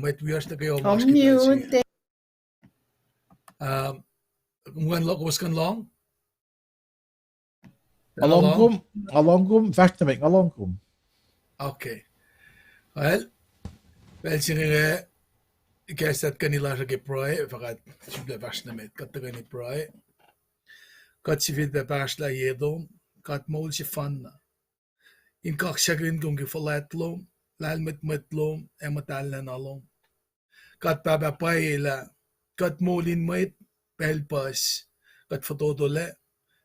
Met wiers te kayo mas kita. Was kan long? Alongkum, fastnamek, alongkum. Okay. Well, singe ikasat kanila sa geproy, fakat sible fastnamet, katagani proy. Kat sivit bebashla yedom, kat mol si fanna. In Kaksakin God Ke Engan, lalmet metlom, ematal alom. Kat papapaila, kat molin met, pelpas, kat fotodole,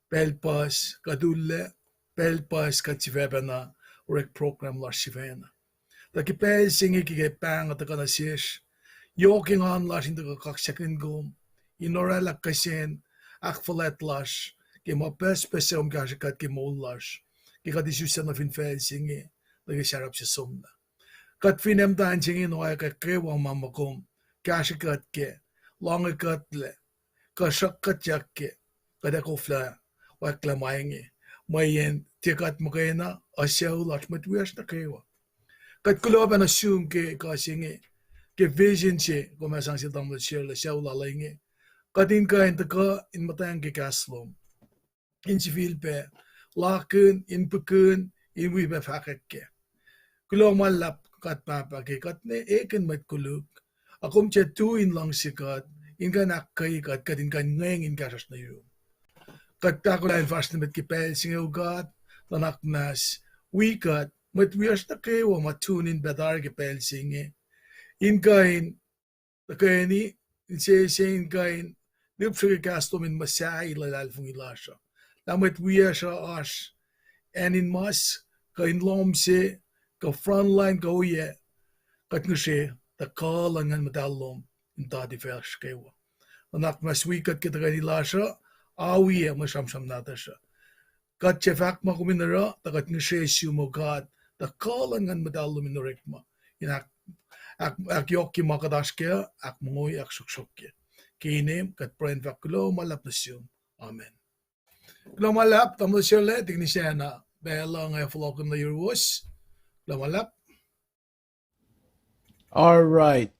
pelpas, kadulle, pelpas, kat sivebana, rek program la sivena. Taki pel singi ki pang at kanasish, yoking on lash in the Kaksakin God, inorala kasen, akfalet lash, ki ma pes pesem kashikat ki mol lash. Kat isusan na finfel singi, nagisarap si somna. Kat finem dan singi no ay kakewang mamakom, kashikat ke, longa katle, kashakat yakke, kadakofla, waklamayangi, mayen tikat makena, asyaw lachmat wias na kewa. Kat Kulo ba assume ke kasingi, ke vision si, kumasang si tamla siya la siyaw lalayingi, katin ka intaka in matayang ke kaslom, in civil pe, Laken, in pekun, in we befakekke. Kulo malap kat papa ke kat ne eken met kuluk. Akom chet tu in lang sikat, in kan akkay kat in kan ngeng in kasas na yun. Kat takula in fast met kipel singaw kat, tanak nas, we kat, met wias na kewa matun in bedar kipel singe. In kain, takayani, in in kain, nipsuri kastom in masay lalal fung ilasha. Damit wiasa as, and in mas, ka in lom se, ka frontline ka uye, kat nge the kalangan madalom, in tadi vers kewa. Anak mas wikat kita kanila awiye masamsam nata siya. Kat chefak makuminara, takat nge sumogad, the kalangan madalom in rekma. In ak yoki makadash kaya, ak mongoy ak suksokya. Kinim, kat prain vakulo malap na siyum. Amen. Lumalap, tamo sila, tignisya na. Bela nga flocken na your was. Lumalap. All right.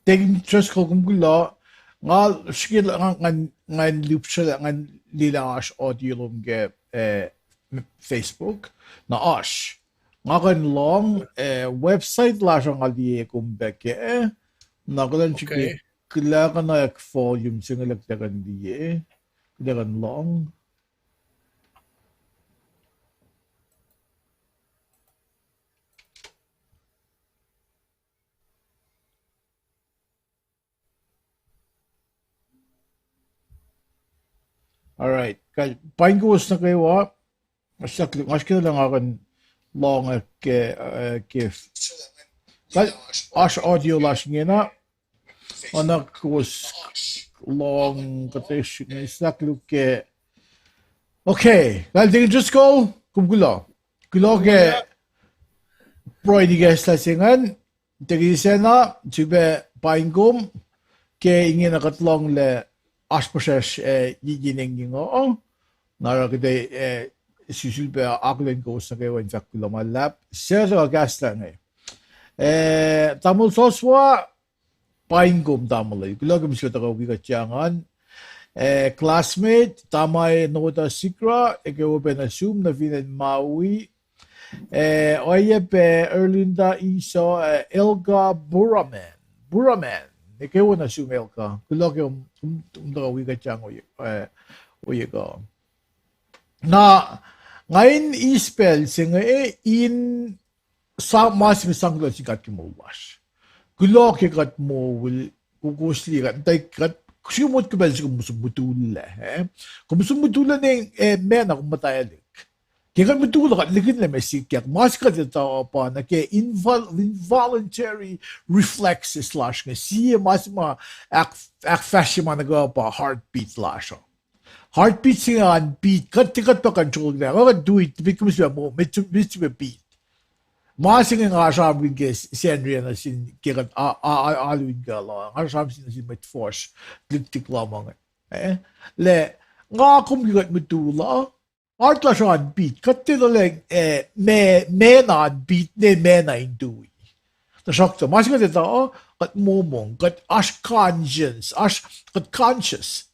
Tign just ko kung Kulo, nga skill nga loop sila nga lila as audio lum ge Facebook na as. Nga kan long website la nga liye kumbeke na kulan chiki kila ka na ek volume singalak tagan liye. They're long. All right. Pain ko na kayo mas kaya lang akan long gift. As audio last na anak ko long katish isakluke. Okay, well they just go kumgulo. Kulo ke proy di guys la singan. Tegi sena tube paingum ke ingen akatlong le asproses yigining gingo. Nara kede susulbe aklen ko sa kayo in fact kulo malap. Sero gas lang tamul soswa paingum tamulay. Kulo kami siya taka wikatyangan. Classmate, tamay nota sikra, ikaw na assume na vinan maui. Oye pe Erlinda iso Elga Buraman. Ikaw na assume Elga. Kulo kayo taka wikatyang oye ka. Na ngayon ispell singa in sa mas misanglo sikat kimowas. Kulo kat mo will kukusli kat tay kat sumot ko ba siya kumusubutula kumusubutula ning men ako matayalik kaya mutula kat ligin na may sikyak mas kat ito pa na kaya involuntary reflexes slash nga siya mas ma ak fashion man nagawa pa heartbeat slash heartbeat siya ang beat kat pa control na kat do it because mo may beat Masing nga sabi ng Henry na sin kiran alwin ka lang. Nga sabi sin may force, tik lamang. Le nga kumigat mo tula, Artlashan beat, Katilang Mena beat ne Mena in Dewey. The shock to Mascot got momong, got ash conscience, got conscious.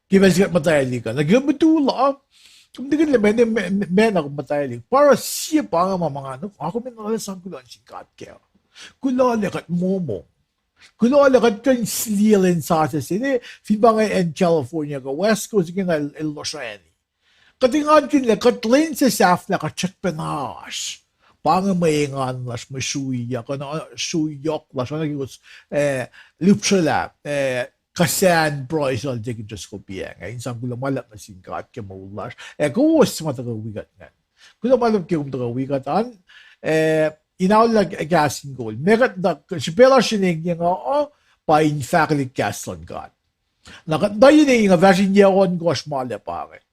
Give us get matayaliga. Nagyan mo tula. Kung di ka naman, men ako matayaliga. Para siya pa nga mga ano. Ako may nalasan ko lang si God Ke. Kulo kat momong. Kulo kat kan slilin sa atin. Fiba nga in California ka. West Coast ka nga Los Angeles. Katingan kinla, katlin sa saf na kachat penash. Panga mayengan las masuya, kana suyok las nagigos lupsala kasan broisal digi just kopia. Ngayon sa kula malap na singkat ke maulas. Kung sa mata wigat nga. Kula malap ke tagawigan inaulag gasin goal. Megat da sipela sinig nga pa in faculty Kaksakin God. Nakadayin nga version niya on gosh mala pare.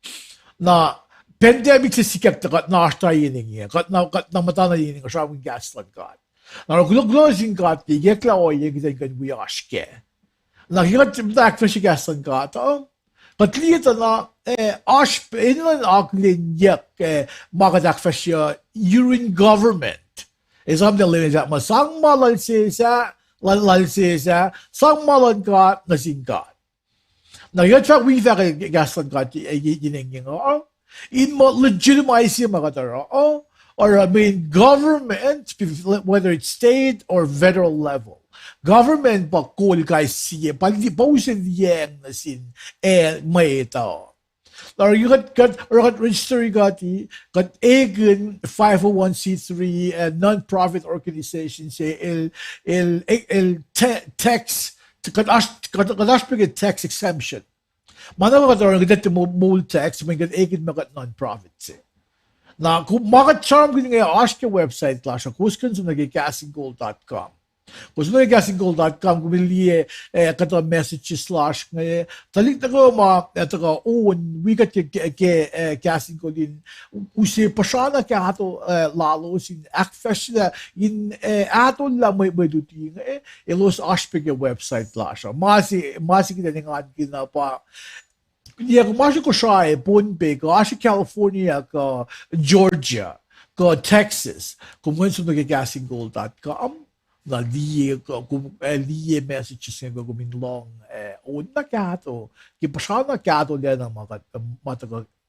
Na pandemic sa sikap kat na-ashtayin niya, kat na mata na yun nga siya ang Kaksakin God. Na nagulog-login God, yekla o yung gizay kan wiyashke. Nakikat tak fa si Kaksakin God, kat lita na, inulan aklin yek, makadak fa siya, urine government. Esam na linis at masang malalsisa, sang malan God, nasing God. Nakikat fa wifa kay Kaksakin God, yun nga, in mo legitimize yung mga tao, or I mean government, whether it's state or federal level, government pa cool guys siya, pali pausin yang na sin may tao. Or you got register got ingen 501c3 non-profit organization say el tax tax exemption. Mana ka tayo nagdete mole tax, may egen magat non-profits. Na kung makat-charm ko nga ask your website lasha, kuskan sa nagkakasinggold.com. Kung sa nagkakasinggold.com, kumili kato messages slash nga, talik na ko wikat ke Kaksakin din, usi pasana ka ato lalo, sin akfesh na, in ato la may duti nga, ilos aspect your website lasha. Masi kita nga ginapa, yeah, kung masya ko siya Ponpe, ko asya California, ko Georgia, ko Texas, kung sa nagkakasinggold.com, na liye messages nga guminlong na kato kipasana kato liya ng mga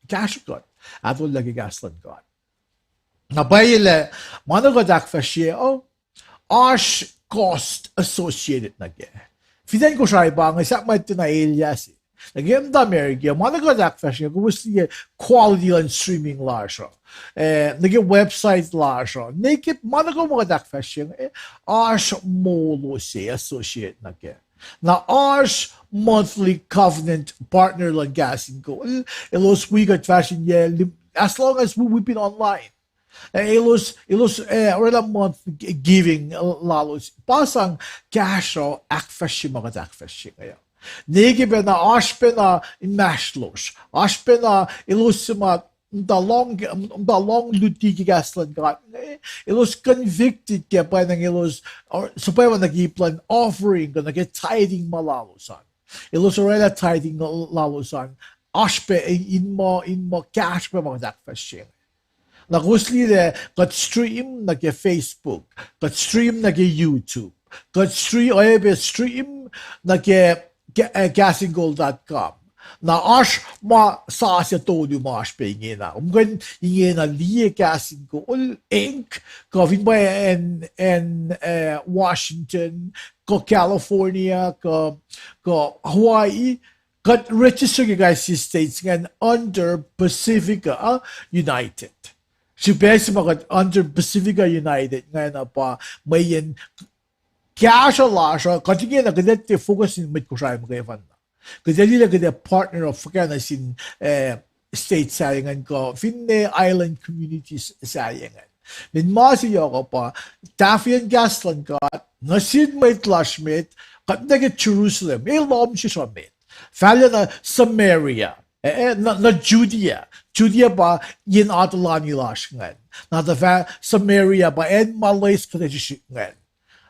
Kaksakin ato lagi Kaksakin God na bayile managodak fashiye ash cost associated na ge fidan ko siya iba nga sa may tinailyasi Naging da America, managodak fashion, kumusta quality on streaming lasha. Naging website lasha. Naked managodak fashion, ash molo se associate na ke. Na ash monthly covenant partner lang gasin ko. Ilos we got fashion yeah, as long as we've been online. Ilos or month giving lalos. Pasang cash ak fashion magadak fashion kayo. Negibe na ashpe na mashlosh. Ashpe na ilusima the long luti Kaksakin God. Ilos convicted ke pa nang ilos or so pa nagiplan offering ka nag tithing malalosan. Ilos orela tithing lalosan. Ashpe in mo cash pa mga dakfashing. Nagusli de kat stream nag Facebook, kat stream nag YouTube, kat stream nag Kaksakin.com. Na ash ma sa siya todo mo ash pa ingin na. Umgan ingin na liye Kaksakin Inc. Ko ba in Washington, ko California, ko Hawaii, got register guys states nga under Pacifica United. Si Pesa mga under Pacifica United nga na pa may Kasha lasha, katingin na kadet focus in mit kushay mga evan na. Kadali lang kadet partner of kana sin state sayangan ko, finne island communities sayangan. Min masiyo ko pa, Tafian Kaksakin God, nasid may clashmate, kat naget Jerusalem, lom siya mit. Fala na Samaria, na Judea ba yin atulani lashngan. Na the Samaria ba en malays kadeshingan.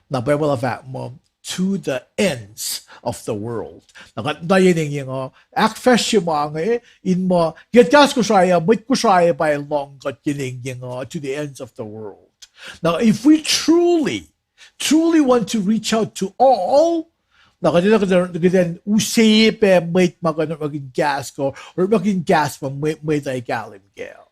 Na Bible of that mo to the ends of the world. Nakadayin yung akfesh mga in mo getgas ko siya mit ko siya by long got gining to the ends of the world. Now if we truly want to reach out to all, nakadiyan usipe mate maging gas ko or maging gas pa may tayo galim gel.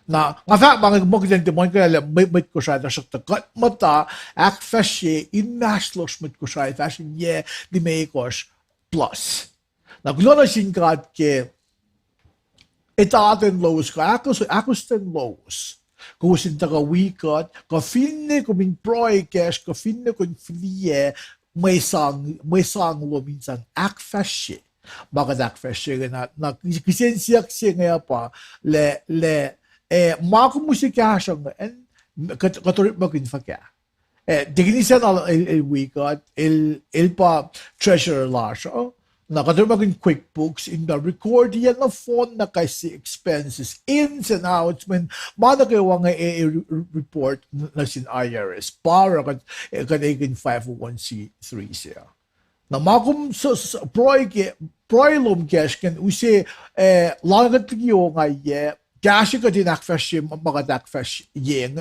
Na nga fa mga magdan demon ko mit ko siya na siya takat mata ak fashe in maslos mit ko siya fashion di may kos plus na glona sin God ke etaten lows ko ako sten lows ko sin taga wikot ko finne ko min proy cash ko finne ko flie may sang lo minsan ak fashe baka ak fashe na kisensiyak siya nga pa le Mako musika siyang katurit mo kinfaka. Dignisan el wikot el pa treasurer la siya. Nakaturit mo kin QuickBooks in the record yan na phone na kasi expenses ins and outs when manakawa nga report na sin IRS para kanagin 501c3 siya. Na makum proilom cash kan usi langat tiyo nga Gashi ka din akfash mga dakfash yang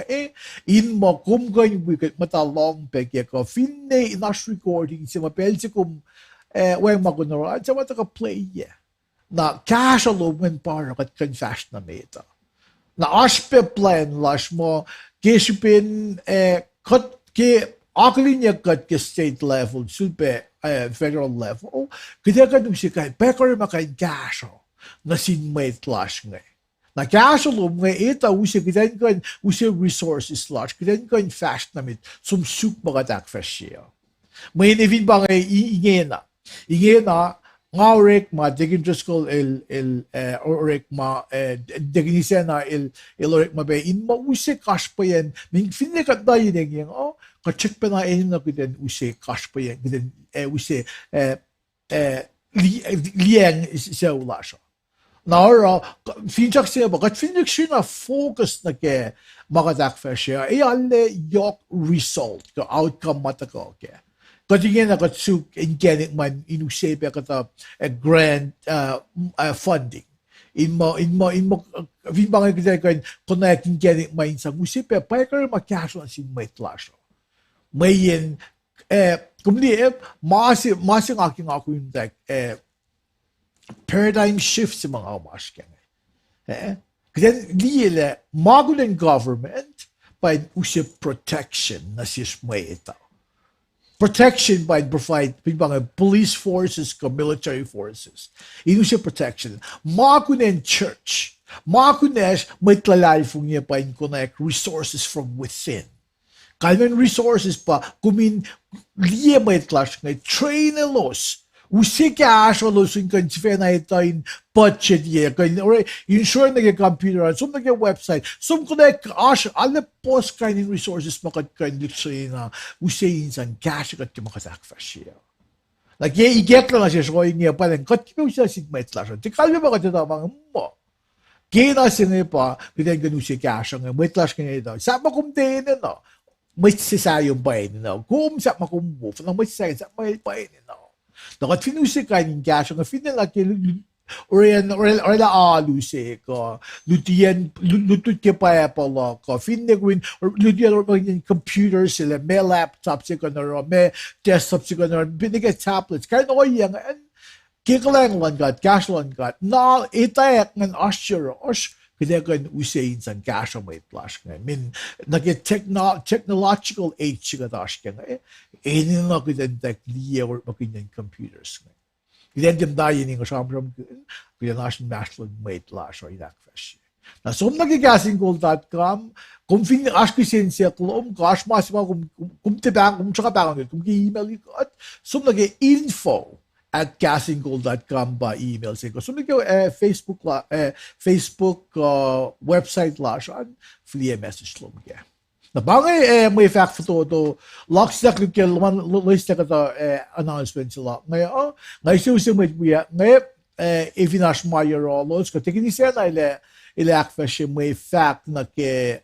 in mo kum going wicked mata long pegye ko finne inas recording si mapel si kum weng magunoro at sa mata ka play na cash alone para kat confess na meta na aspe plan lash mo kishipin kat ke aklinya kat ke state level sulpe federal level kaya ka nung si kay pekor makain cash na sinmate lash ngay na cash alone nga ita usi kitan kan usi resources large kitan kan fast namit sumsuk mga dakfash siya. May nivin ba nga inge na nga orek ma degin just call orek ma degin isa na orek ma be in ma usi cash pa yan ming finne kat da yun yung ka-check pa na na kitan usi cash pa yan kitan usi liang siya ula siya. Now, finjak siya ba? Kat finjak siya na focus na ke makadakfash siya. Alle yok result, ka outcome mata ko ke. Katingin na katsuk ingenik man inusepe kata grant funding. In mo finbangay kita kan connect ingenik man sa usepe paikar makasyon sin may tlasyo. Mayin kumli masing aking ako yung paradigm shift sa mga umasken. Kasi liele magulang government by usip protection na sismay ito. Protection by provide police forces, military forces. Inusip protection. Magulang church. Magulang may tlalalifong niya pa in connect resources from within. Kalman resources pa kumin liye may tlash ngay train a loss. Usi cash walo sin kan na ito in budget ye kan or ensure na computer sum na website sum connect ash alle post kind resources makat kan literally na usi insan cash kat makasakfash ye like ye iget lang siya so niya pa lang kat siya sigma itlash ti kalme ba kat mga mo kina sine pa bidan gan usi cash ang may itlash kan ito sa makumte no may sisayo ba no kum sa makumbo na may sisayo sa may pa no Dakat finusi ka ng cash, nga finalaki or la alusi ko, lutut ke pa pala ko, finagwin or lutian or computer sila, may laptop sila na may desktop sila na binigay tablets, kaya no yang kikalang lang kat, cash lang kat, na itayak ng asyur, kaya kan usain san cash may flash nga. Min technological age ka dash ka nga. Enin na kaya liya or makinyan computers nga. Kaya din dahin nga sramsramkin, kaya nasin national may flash or inakfash. Na som nagigasinggold.com, kung askisin siya klom, cash mas kung tibang, kung tsaka bangan, kung email ko, at som info at kaksakin.com ba email siya ko. So, Facebook website la siya, flia message lang kaya. Nabangay may fact photo to, locks na klip kaya list na kata announcement sila. Ngayon, siya may buya, ngayon, evinash mayo rolos, katikin siya na ilakfa siya may fact na ke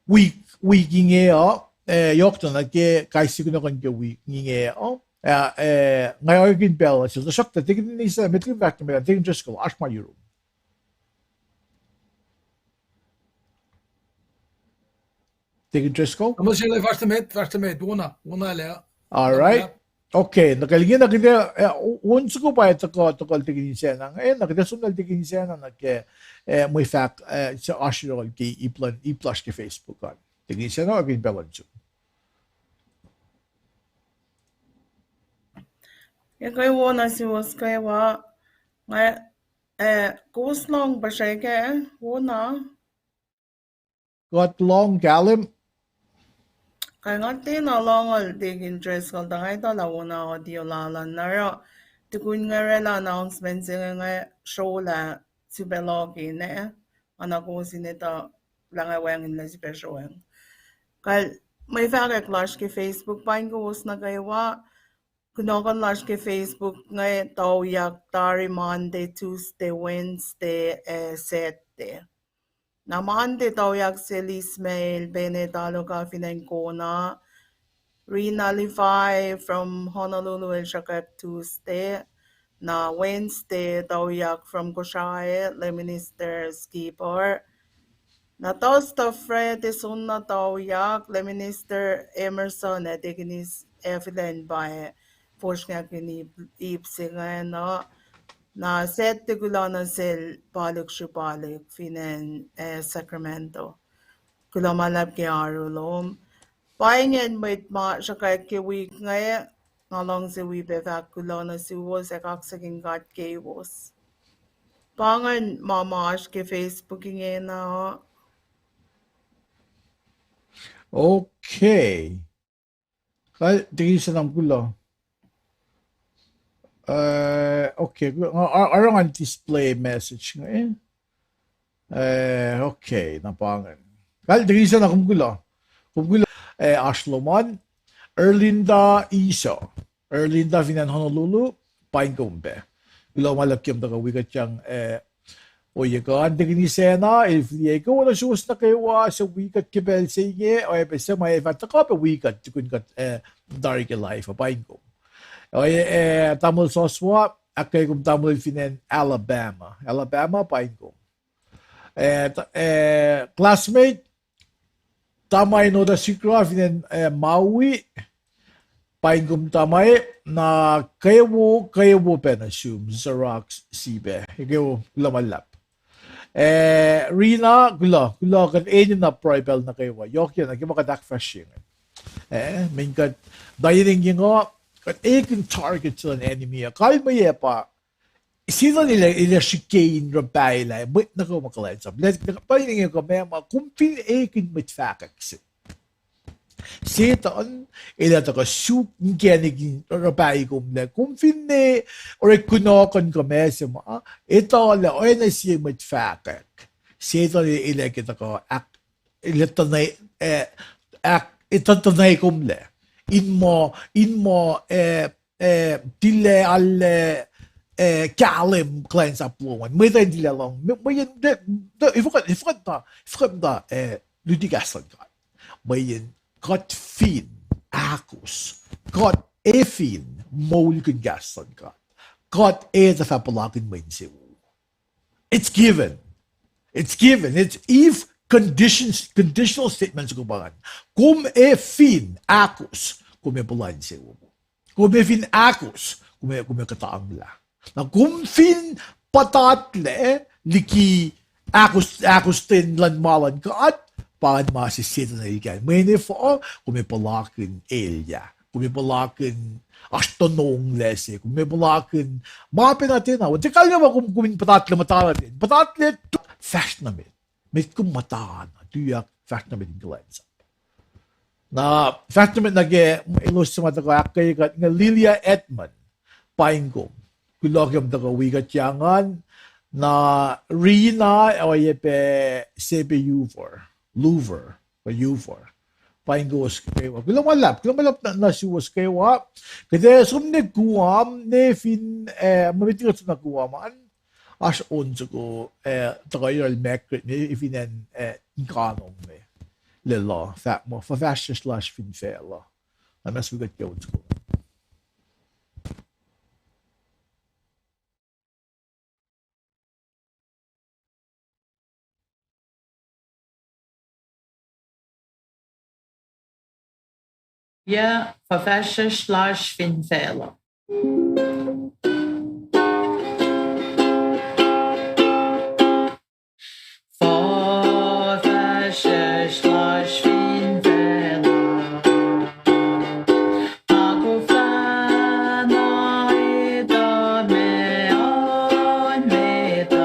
week inge yok na ke kaisi ko na kan ke week inge ngayon gin bell so the shock that tigin ni sa metin back to me tigin just go ask my euro tigin just go Mas ele vasta med, una le. all right okay nakalingin na kita once ko pa ito ko tigin siya na ngayon nakita sunod tigin siya na ke may fact sa assurol ke i-plus ke Facebook kan tigin siya na gin bell so Kaya wala si was kaya wa goes long ba siya kaya wala got long galim kaya nga tinalongal digin dress ko dangay to la wala audio lalan naro tukun nga rela announcement nga show la si belogi ne anak ko sinita lang awang na si peshoeng kaya may fagak lash ke Facebook pa ko was na kaya wa Kunokan lash ke Facebook ngay tawyak tari Monday, Tuesday, Wednesday, Saturday. Na Monday tawyak si Lismail, Benetalo ka Financona, Rina Levi from Honolulu, El Shakak Tuesday. Na Wednesday tawyak from Kushaye, Le Minister Skipper. Na tosta Fred is unna tawyak, Le Minister Emerson, etikinis evident by forskningen ipsingen na sette gulana sel balik shubalik finen Sacramento. Kulamalab ke arulom. Paingen mit ma shakay ke week ngay ngalong si wibevak gulana si was a Kaksakin God Ke was. Pangan mamash ke Facebooking na okay kaya tigin siya ng Kulo okay arangan display message ngayon okay napangan kaya tigin siya ng Kulo Ashloman Erlinda Iso Erlinda Finan Honolulu Paingombe Kulo malakyam daga wikutyang Oye kan tigin siya na if ko wala shoes na kayo sa wikat kibel sa inge o sa may event ka pa wikat tukun kat dark life Paingom Oye, tamul soswa, akay kum tamul finen Alabama paingko. Classmate, tamay no da sikra finen Maui, paingkum tamay na kayo penasum Xerox sibe, ikaw lamalap. Rina, gulo kan enyo na proibel na kayo, yok yan, nagimakadak fresh yun. Minkat, dayiring yung But I can target to an enemy. Kaya mo pa, sino nila shikain rabay la, but nako makalens up. Let's paling ko mema kumpin ekin mit fakaks. Setan ila to ka soup ngenigin rabay ko mle kumpin ne or kunokon ko mesema. Ito la oy na siya mit fakak. Setan ila kita ko ila tanay ito tanay ko mle. In mo dille alle kalim klens upload med en dille long men det ifrån da ludigasan men got fin akus got fin molken gasan got the fapalakin mense it's given it's if conditional statements ko ba kum fin akus kum balanse mo kum fin akus kum kataangla na kum fin patatle liki akus tin lan malan ka at paan masisita na ikan mene fo kum palakin elya kum palakin astonong lese kum palakin mapin natin na wala kaya ba kum patatle matalatin patatle fashionable Mit kum mataan, tuyak fast na medinglens. Na fast na nage ilus sa mata ko akay kat nga Lilia Edmond paingkom. Kulogyam daga wikutyangan na Rina o yepe sebe Louver pa paingos kayo. Kulomalap na siwas kayo. Kaya sumne guam ne fin mamitigot na guaman. As on ko tagayal mekrit ni ifinen inkanong me lilla, fat more, for fashion slash fin fair. Unless we get going to go. Ja, verfasher slash finfäler. Verfasher slash finfäler. Ako flana ida me on me da.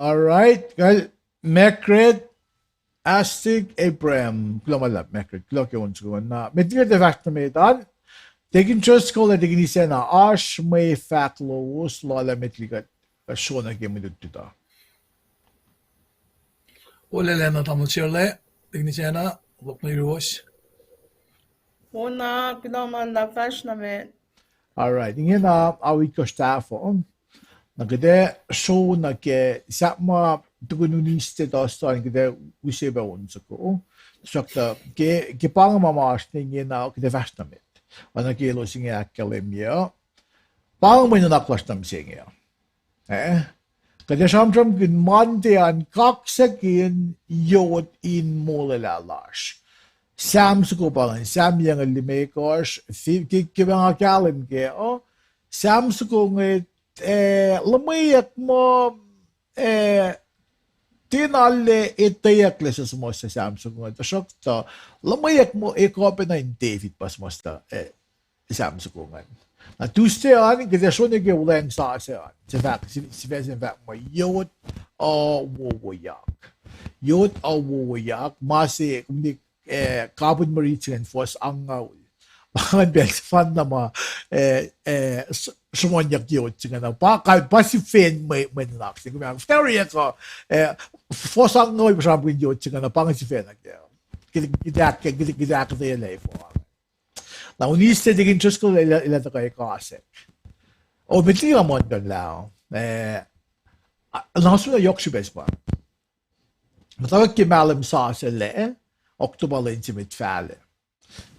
All right, guys. Mwe Read, Astig, Abraham. Kulo malap, Mwe Read. Kulo ke unsko na. Medyo de vakta medan. Tekin just call it again. Isa na ash may faklo us lala metligat. Shona ke medutita. Ole lena tamutsirle. Teknisena. Lokno yuros. Una kailangan la fash namin. All right. Ingen na awit ko staff on. Nagade show na ke isama tukununiste dostan gede usebe onsuko. sakta ke pangmamaasning na ke vastnamit. Ana kilo singa akkalemia. Pangmen naklastam singa. Kada sramsramkin mantian kaksakin God in molelalas. Samsuko palan samyang limekos kibang akalim ke samsuko nget lamayak mo tinalle itayak lesas mo sa samsuko nget shokta lamayak mo ekopen na David pas mo sta samsuko nget. Na tuste an kada shone ke ulen sa an. Sifac sifac mo God woyak. God woyak masi kumdik carbon marine force angaw bakit best fan na ma sumonyak yun singa na pa si fan may nak singa very ko force angaw masyadong yun singa na pang si fan agyo gidak tayo life na uniste digin just ko ila to kay kasi o bitli mo don lao naso na yokshu best pa matawag ki malam sa le Oktober intimate fale.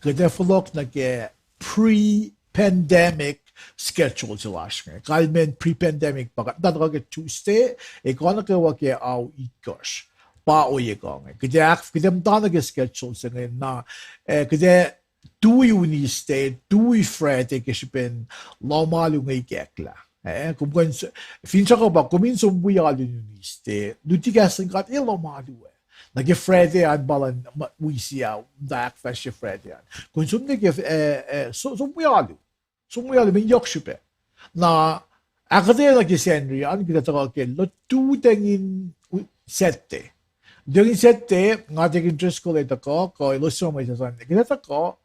Kada follow na ke pre-pandemic schedule silashke. Kalmen pre-pandemic baka dadra Tuesday kono ke wa ke au ikos. Pa o ye gong. Kada dana ke schedule singa na kada dui uniste dui Friday ke sipen normal ngai kekla. Kumkon fincha ko ba kuminso buya uniste. Dutigas ngat ilomalu. Nage Friday an balan wisia dak fashe Friday an. Kung nage sumuyalo min yokshupe. Na akade nage senri an kita tagal ke lo tu tengin sette. Dengin sette ngate interest ko leta ko lo so mai sa kita tako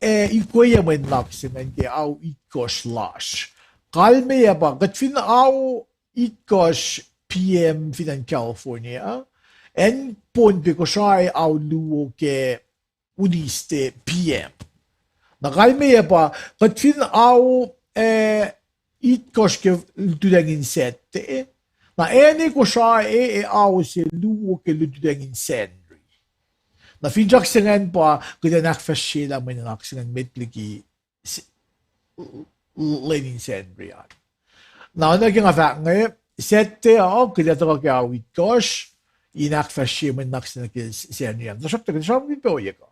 ikoya men naksin ke au ikos lash. Kalme ya ba gatfin au ikos PM finan California. En pon bikosai au luo ke uniste PM. Nakalme pa katfin au itkos ke ludengin sette. Na ene kosai au se luo ke ludengin sendri. Na finjak sengen pa kada nakfashila men naksengen metliki lenin sendri. Na naging afak sette au kada to ke au itkos inak fashe men naksin ke senior. Da shopta ke shop mi poyeko.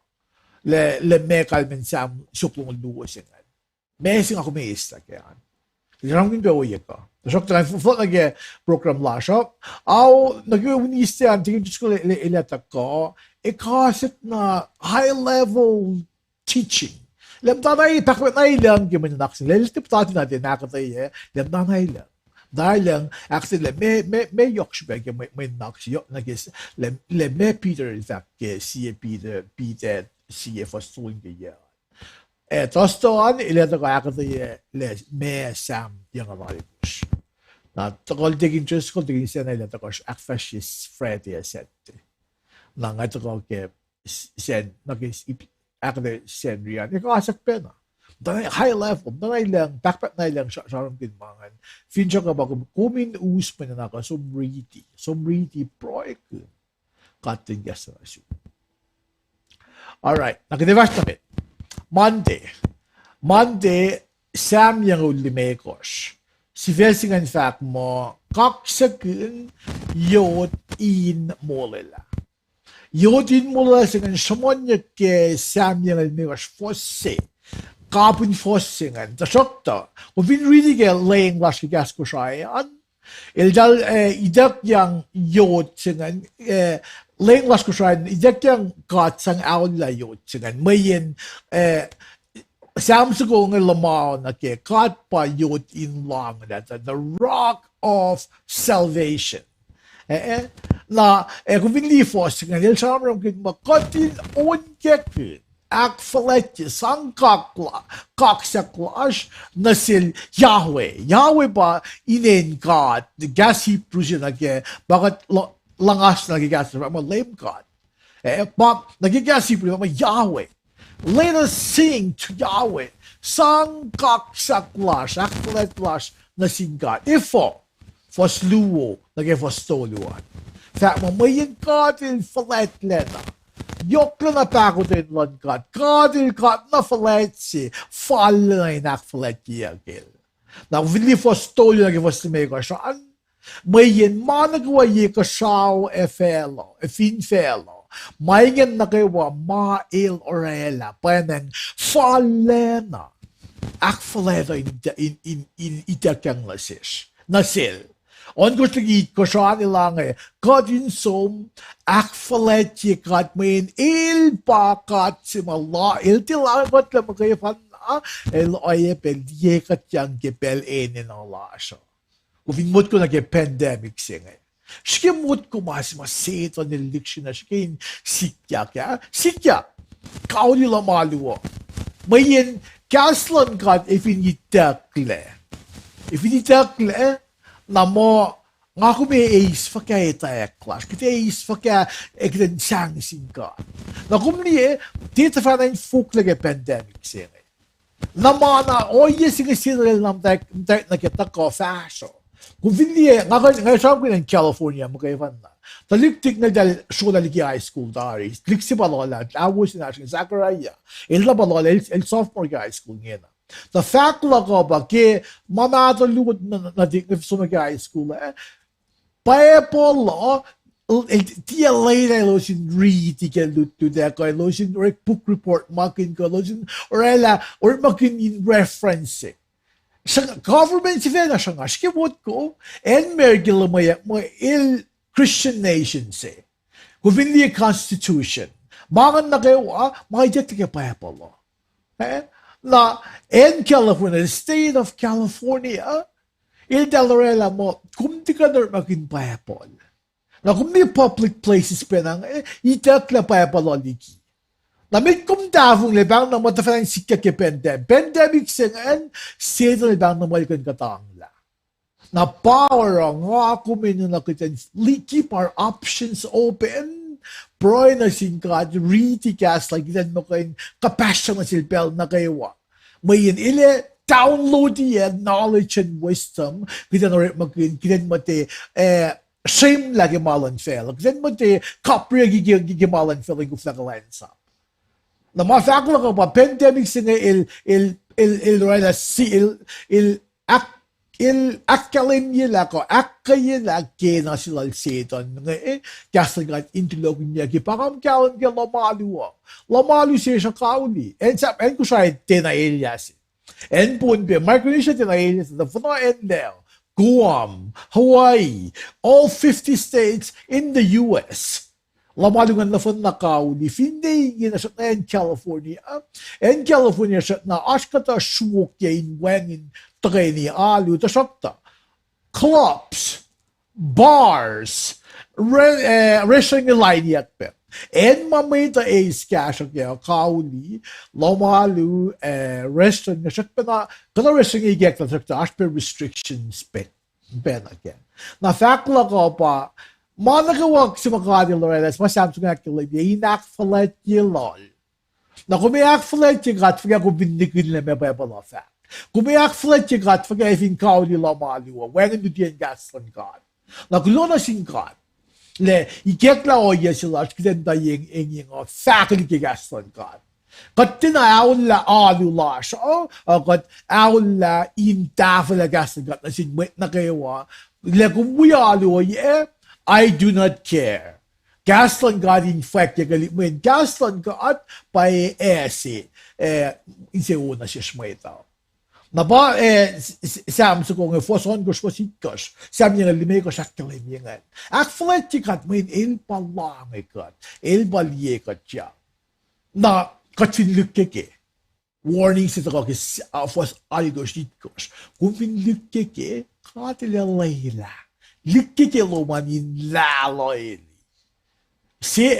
Le me kalmen sam suplong luo singan. Me sing ako me ista ke an. Shop mi poyeko. Da shopta fot ke program la shop. Au nag-uniste an tingin ko ilata ko kaset na high level teaching. Lem tanay takot na ilang ke men naksin. Le tip tati natin nakatay lem tanay ilang. Dahil actually me yoksbeg may naksyo nagis le me Peter in fact ke siya Peter siya forståing det gör. Tostoan ile to akati le me Esam yang avarish. Na tokol digin just ko digin siya na ile to kosh akfashis Friday sette. Na ngato ke sen nagis akati sen riyan. Iko asak pena. High level, danay lang, backpack na lang sramsramkin mangan. Fincha ka ba kumin usman na naka somriti project kating gasa na siya. Alright, nakadevas na bit. Monday, Sam yang ulimekos. Si Velsingan fact mo, Kaksakin God in molela. God in molela singan samonya ke Sam yang ulimekos fosse. Carbon forcingen. Da shokta. Och vi really get laying lash gas ko shayan. Dal idak yang God singen laying lash ko shayan idak yang got sang aula God singen. Mayen samsugo ng lamao na ke got pa God in long that the rock of salvation. Na kung vi forcingen el sramsramkin makotin on kekin. Akfaletje sang kaksaklash nasil Yahweh. Yahweh ba inen God. The gas he prusin nage bakit langas nagigas na lame God. Pa nagigas he prusin Yahweh. Let us sing to Yahweh. Sang kaksaklash akfalaklash nasin God. Ifo fosluo nage fostoluan. Fact mo mayin God in falet lena. Yokla na pako din lon kat. Kadil kat na faletsi. Fall na inak faletsi agil. Na vili fostolyo na gifostime ko saan. Mayin managwa ye ka sao e felo. E fin felo. Maingen na kawa ma il orela. Paneng fallena. Ak faleta in itakyang lasis. Nasil. On ko lagi ko saan ilang kadin som ak faleti kat main il pakat si mala il tilang kat la magayafan el oye pel ye kat yang ke pel enen ala so. Uvin mut ko na ke pandemic singe. Shke mut ko mas seto ni election na shke sikya kya sikya kauli la maluo. Mayin kaslan kat ifin yitakle. Ifin yitakle namo nga ko may ace fa kaya tayo class. Kita ace fa kaya ekden changsin ka. Na kumliye, dito fa na yung folk lagi pandemic siya. Namana, oye sige sinaril nam tayo na kita ko fashion. Kung vinliye, nga siya ko ng California, magkaipan na. Taliktik na dahil show na ligi high school dari. Tlik si Balola, awos na siya, Zachariah. Il na Balola, il sophomore high school ngayon. The fact lang ko ba, ke manatulunod na dik na sumagi high school, Paepolo, tia later lotion read, tika lutu deko, lotion or book report, makin ko, lotion or ela, or makin in referencing. Sa government si Vena siya nga, sikimot ko, and mergila mo il Christian nation say. Kung hindi constitution, mga na kayo, mga jet ka Paepolo. Na, in California, the state of California, il dalorela mo, kung di ka na maging Paepol. Na kung may public places pa nang, itat na Paepol o liki. Na may kumdavong lebang na matafalang sikya ke pandemic singan, sito lebang na malikan katangla. Na power ang ako minunakit keep our options open. Proy na singkat, riti kas, like ilan mo kayong kapasya na silpel na kayo. May ile, download yan, knowledge and wisdom. Kita na rin kita mati, shame lagi malan fel. Kita mati, kapri gigimalan fel, yung gufla kalansa. Na mafakla ka pa, pandemic singa il akkalin nila ko, akkayin lagi na sila seton. Kasagat intulog niya, kipakam kaon ka lamalu. Lamalu siya siya kauli. En ko siya tinailyasi. En punpe, Micronesia tinailyasi, the funa endel, Guam, Hawaii, all 50 states in the US. Lamalungan na fun na kauli, hindi na siya na in California. En California siya na askata shuok yain wengin tagay ni alu ta siya clubs, bars, restaurant light pe. En mamay ta ace cash kaya kauli, lamalu restaurant na siya na kada restaurant igek na siya asper restrictions pe. Ben again. Na fakla ko pa, managawag si Makati Lorelas, masamsong akilay niya, inakfalet niya lol. Na kung may akfalet niya gat, fagay ako bindigin na may pala fact. Kung may akfalet niya gat, fagay fin kao nila maliwa, wengan do diyan gaslan gat. Na kulo na sin gat, le, ikek la oya sila, kitan da yung faculty ki gaslan gat. Kat tinaaw la alu la siya, kat aw la intafa la gaslan gat, na sinwet na kayo, le kung buya alu oya, I do not care. Gaslan God in fact, when Gaslan God by esi, inse una siya shmaitaw. Na ba, Sam sa kong foson ko siya sitkos, Sam niya limay ko siya kalimingan. Akflet kat, may il palamay kat, il balye kat siya. Na katfinluk ke, warning sa ko kis fos aligo sitkos, kung finluk ke, katila layla. Likkikilumanin laloy. Si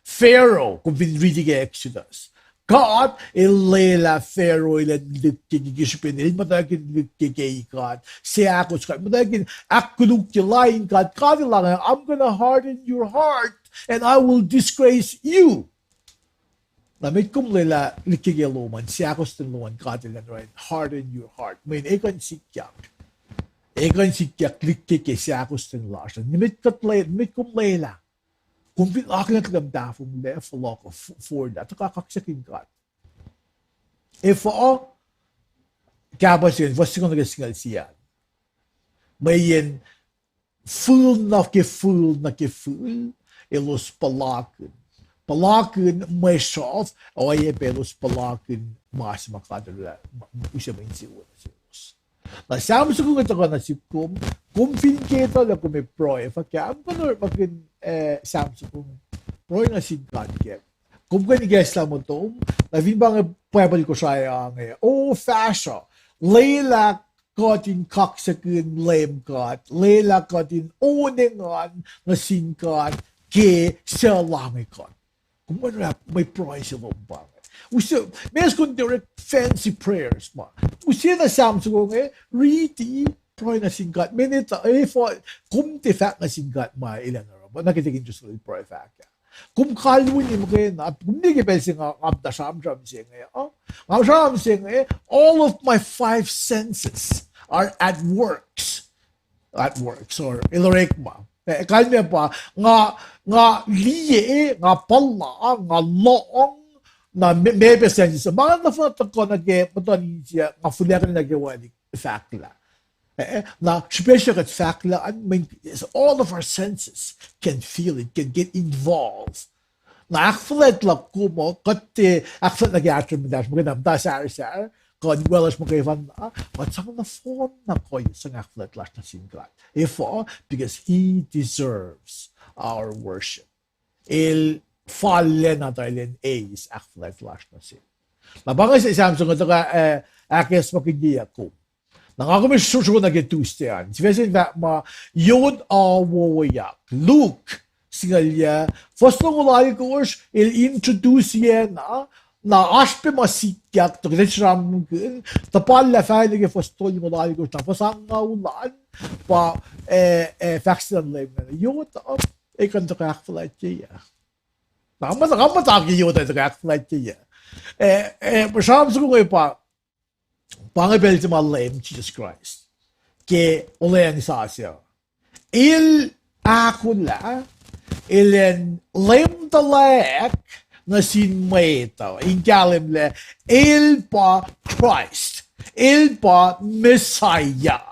Pharaoh, kung pinridig Exodus, God, ilela Pharaoh, ilan likkikikishpin, ilin matagin likkikikad, si akos ka, matagin akulong kilayin ka, kadilangan, I'm gonna harden your heart, and I will disgrace you. Namit kum lela likkikiluman, si akos tinluman, kadilangan, harden your heart. May ikan sikyak. Egan si kya klik ke siya ko stin lasha. Nimit kum lela. Kung pinaklat lang dafong le, falok for that, kakaksakin God. If all, kaya ba siya, what's going to get siya? May yin, full na ke-full, ilos palakin. Palakin may soft, o ay pelos palakin, mas makadala, isa may siwa na silos. Na siyam sa kung ito ka na si kung pinketa lang kung may proy, kaya ang panor magin siyam sa kung proy na si God ke. Kung kanigas lang mo to, na vinbang pwede ko siya ang fashion, layla Godin kaksakin lame God, layla Godin uningan na sin God, ke siya lamay God. Kung ano may proy sa lumbang. Mas kung direct fancy prayers ma. Usi na Samsung ready proy na sin God. Minute for kung tifac na sin God ma ilan na rin. Nakitigin just little proy fact. Kung kalun mo kayo na, kung di kayo sing abda sramsramkin all of my five senses are at works or ilorek ma. Kanya pa nga liye nga pala nga loong na maybe senses mga na fa ko nage patani siya nga fulya ka nagawa ni fakla na special at fakla and all of our senses can feel it, can get involved na akflet la kumo kati akflet nag-atrim dash mga namda sa God well as magayvan what's on the form na ko yung akflet lash na singkat because he deserves our worship falle na tayo A's akflet lash na sin nabangay sa Esam so ito ka akes makigiya ko nangako may susunod na getuste yan sivesin ba ma yun awoyak Luke singalya first ng ulay ko introduce yan na aspe masikyak to sramsramkin tapal la faile ke fostol mo dali ko ta pasanga ulan pa faxan lem yo ta kan to kak flight ya tama ta ki yo ta kak flight ya sramsramkin ko pa pangabel sa lem Jesus Christ ke olen sasya akula ilen lem talek na sinmaita ingalim le pa Christ pa Messiah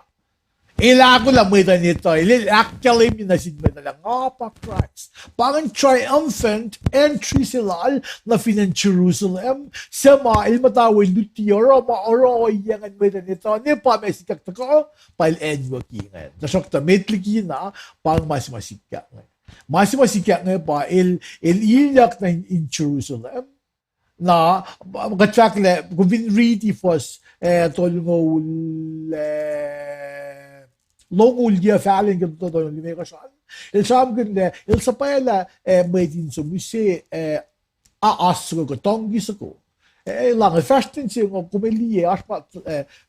ako lang may nito actually na sinmaita lang pa Christ parang triumphant entry sila na finan Jerusalem sa mga ilmatawin lutiyoro maoro yang may nito ni pa mesikak tako pal edwa kingan nasokta metliki na pang mas masikak masikyak nga pa ilyak na in Jerusalem na magkatsak le kung read first tolong longul dia failing ganito to yung limay kasan sramsramkin le sapayla may din sumisi aasro ko tonggis ko lang first thing siya kung kumiliye aspa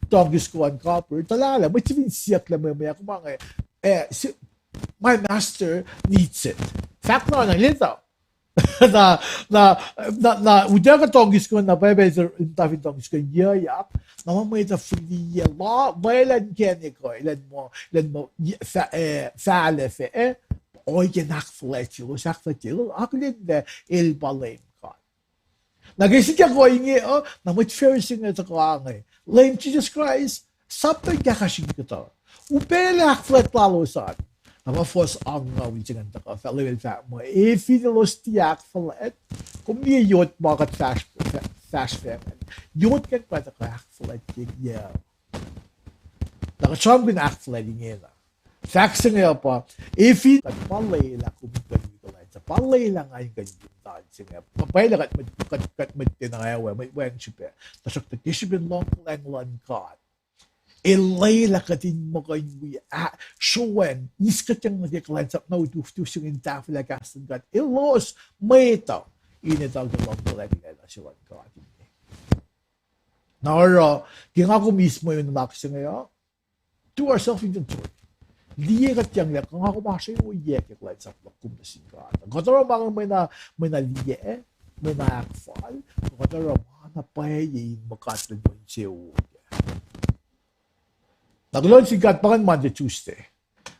tonggis ko ang copper talala may siyak lang may ako mga my master needs it. Fact na lito. na udah ka tonggis ko na bebe tafi tonggis ko yayak na mamay ta free la bailan kene ko ilan mo faale fe oy ke nakfletilo aklin de el balem ka nagisik ko inge na mo cherishing ito ko angay lame Jesus Christ sapay ka kasing ko upele akflet lalo sa ama fos ang wikutyang ta ka level fa mo fidelos tiak flet kung di yot market fast yot kan pa ta ka flet ya ta chom bin flet ngela faxing pa palay la kung ko la sa palay lang ay ganyan ta singa papay la kat tinaya may wen chipe ta sok ta kishibin long lang God Layla katin mo kayo showen iskatang nagkakalansak na utuh-tuh yung tafla kastan God ilos may ito initag na lang talaga siya God nara kaya ako mismo yung nakasya ngayon to ourselves inventory liye katyang lang kung ako masya yung uyek yung lansak na kumasin God kataro mga may na liye may na akfal kataro mga napayayin makatlan mo yung siya Naglon si God pangan Monday Tuesday.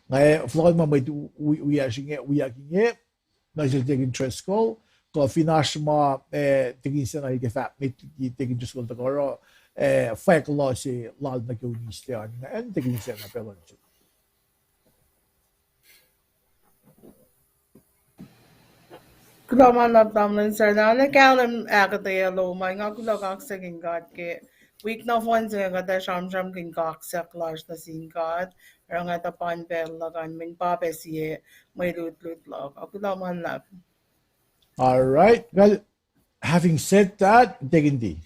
Ngayon, flawed mamay uyaking Nigel taking interest call. Ko finash ma taking sana ike fat mit taking interest call takoro fake law si lal na kyo ni stian and taking sana pelon. Kulo man lap tamlin sir na kalam akataya lo may nga kulo kaksakin God ke week na fon sa kata sramsramkin kaksak lash na sin God rang ata pan bel lagan min pape siye may lut lag kulo man lap. All right. Well, having said that, Degindi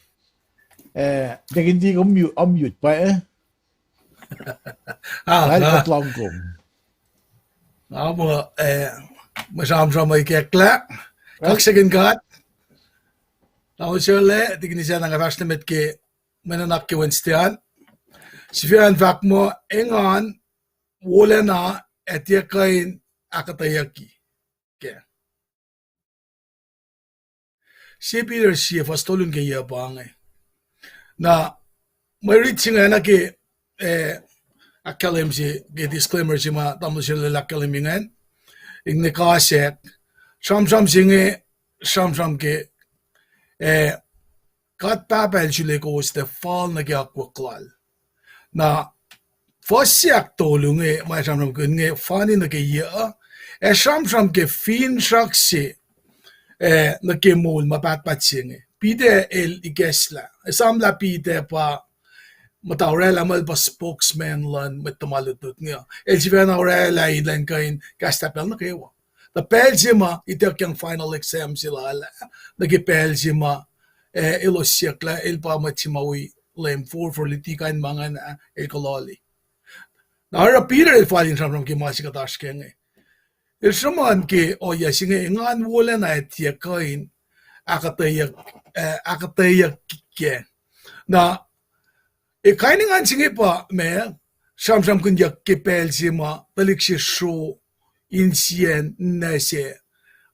unmute pa Dahil patlang kom. Amo masam-sama ikekla. Kaksakin God. Now sure tigni siya ng avas namet ke menanak ke Wednesdayan. Sifian fak mo engan wala na etiyakain akatayaki. Ke. Si Peter siya fastolun ke iya pangay. Na Mwe Read siya na ke akalim si ke disclaimer siya ma tamo siya lalakalimingan. Inge kasek sram singe sram ke kat papel chile ko ste fall na kya kwaklal na fosyak tolunge mai sram nge fani na ke ya sram ke fin shaksi na ke mol mapat singe pide el igesla Esam la pide pa matawrela mal pa spokesman lan metamalutut nga el siya na orela ilan kain kastapel na kewa the Belgium ito yung final exam sila nagipel sima ilosyak il pa machimawi lem for litikan mga na ekololi na hara Peter il falin sram ki masikatash kenge il shaman ki o yasinge ngan wala na etiyakain akatayak ke na kainin ngan singe pa me sram kunyak kipel sima talik si show insien nase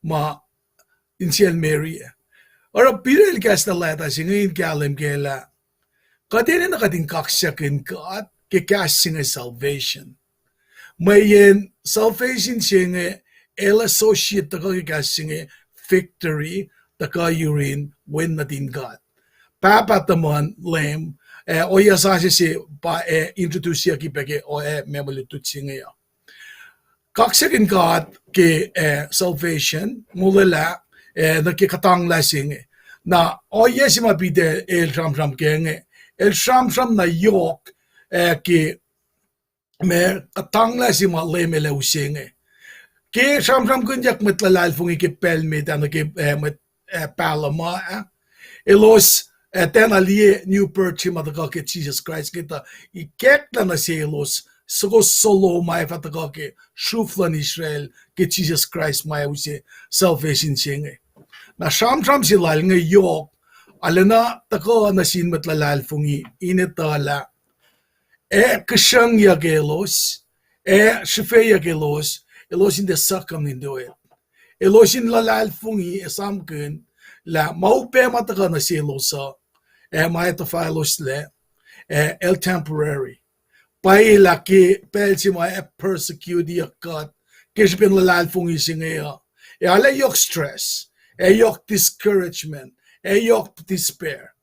ma insien Mary. Ora Peter kas na lata singin kalim kela. Kadin na kadin kaksakin God ke kasing salvation. Mayen salvation singe el associate ta kasing victory ta yurin when natin God. Papa tamon lem o yasa si pa introduce ya kipeke o memolitut singe ya. Kaksakin God ke salvation mulala nakikatang lasing na o yes mapide el sram kenge el sram na yok ke me katang lasing ma lemele using ke sram kunjak metlalal fungi ke pelme dan ke met palama elos ten alie new birth madaka ke Jesus Christ kita ikekla na selos solo mai fataka ke shuflan Israel ke Jesus Christ mai use salvation singe na sram silal nga yok alena tako na sin matlalal fungi inetala kashang yagelos shife yagelos elos in the sakam nindo elos in lalal fungi Esam kun la maupe mataka na selosa mai to filos le el temporary paila ke pelsima persecute yakat kishbin lalal fungi singeya ala yok stress yok discouragement yok despair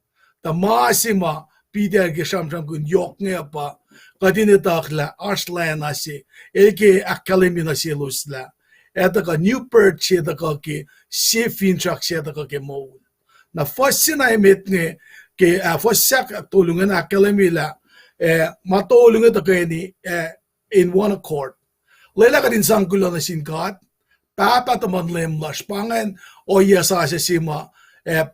the masima pide ke sram kun yok nge pa kadine takla arslan asi elke akademi na selusla eta ka new birth eta ka ke safe instruction eta ka ke mo na fasina emet nge ke fasak tulungan akademi la matulungan ito kayo ni in one accord. Lela ka din sang Kulo na sin God, papa taman lem lash pangan o yasa sa sima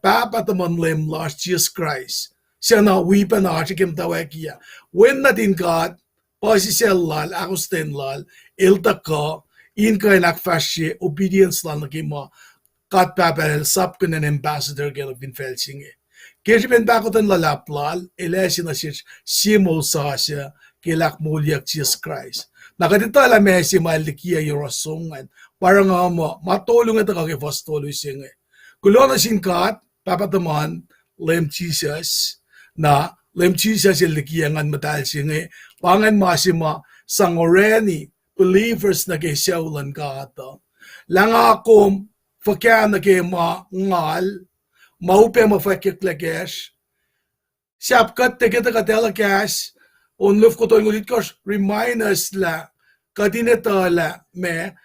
papa taman lem lash Jesus Christ. Siya na wipa na asikim tawakiya. When na din God, pasisel lal, akusten lal, ilta ka, in kayo nakfashe, obedience lal na kima, kat papa sap ko na ambassador kayo binfelsing Kejben bakotan lalaplal, elesin na siya simul sa siya kilak mulyak Jesus Christ. Nakatita la mesi malikia yorosongan, parang mo matulungan ta kay fastolo singe. Kulo na singkat, papataman, lem Jesus, na lem Jesus ilikiyangan matal singe, pangan masima sangoreni, believers na kay siyawlan ka ito. Lang akom fakyan na ke ngal maupe mafakik lakesh Shapkat teke katela cash on luf ko to ngulit kos remind us la kadineta la me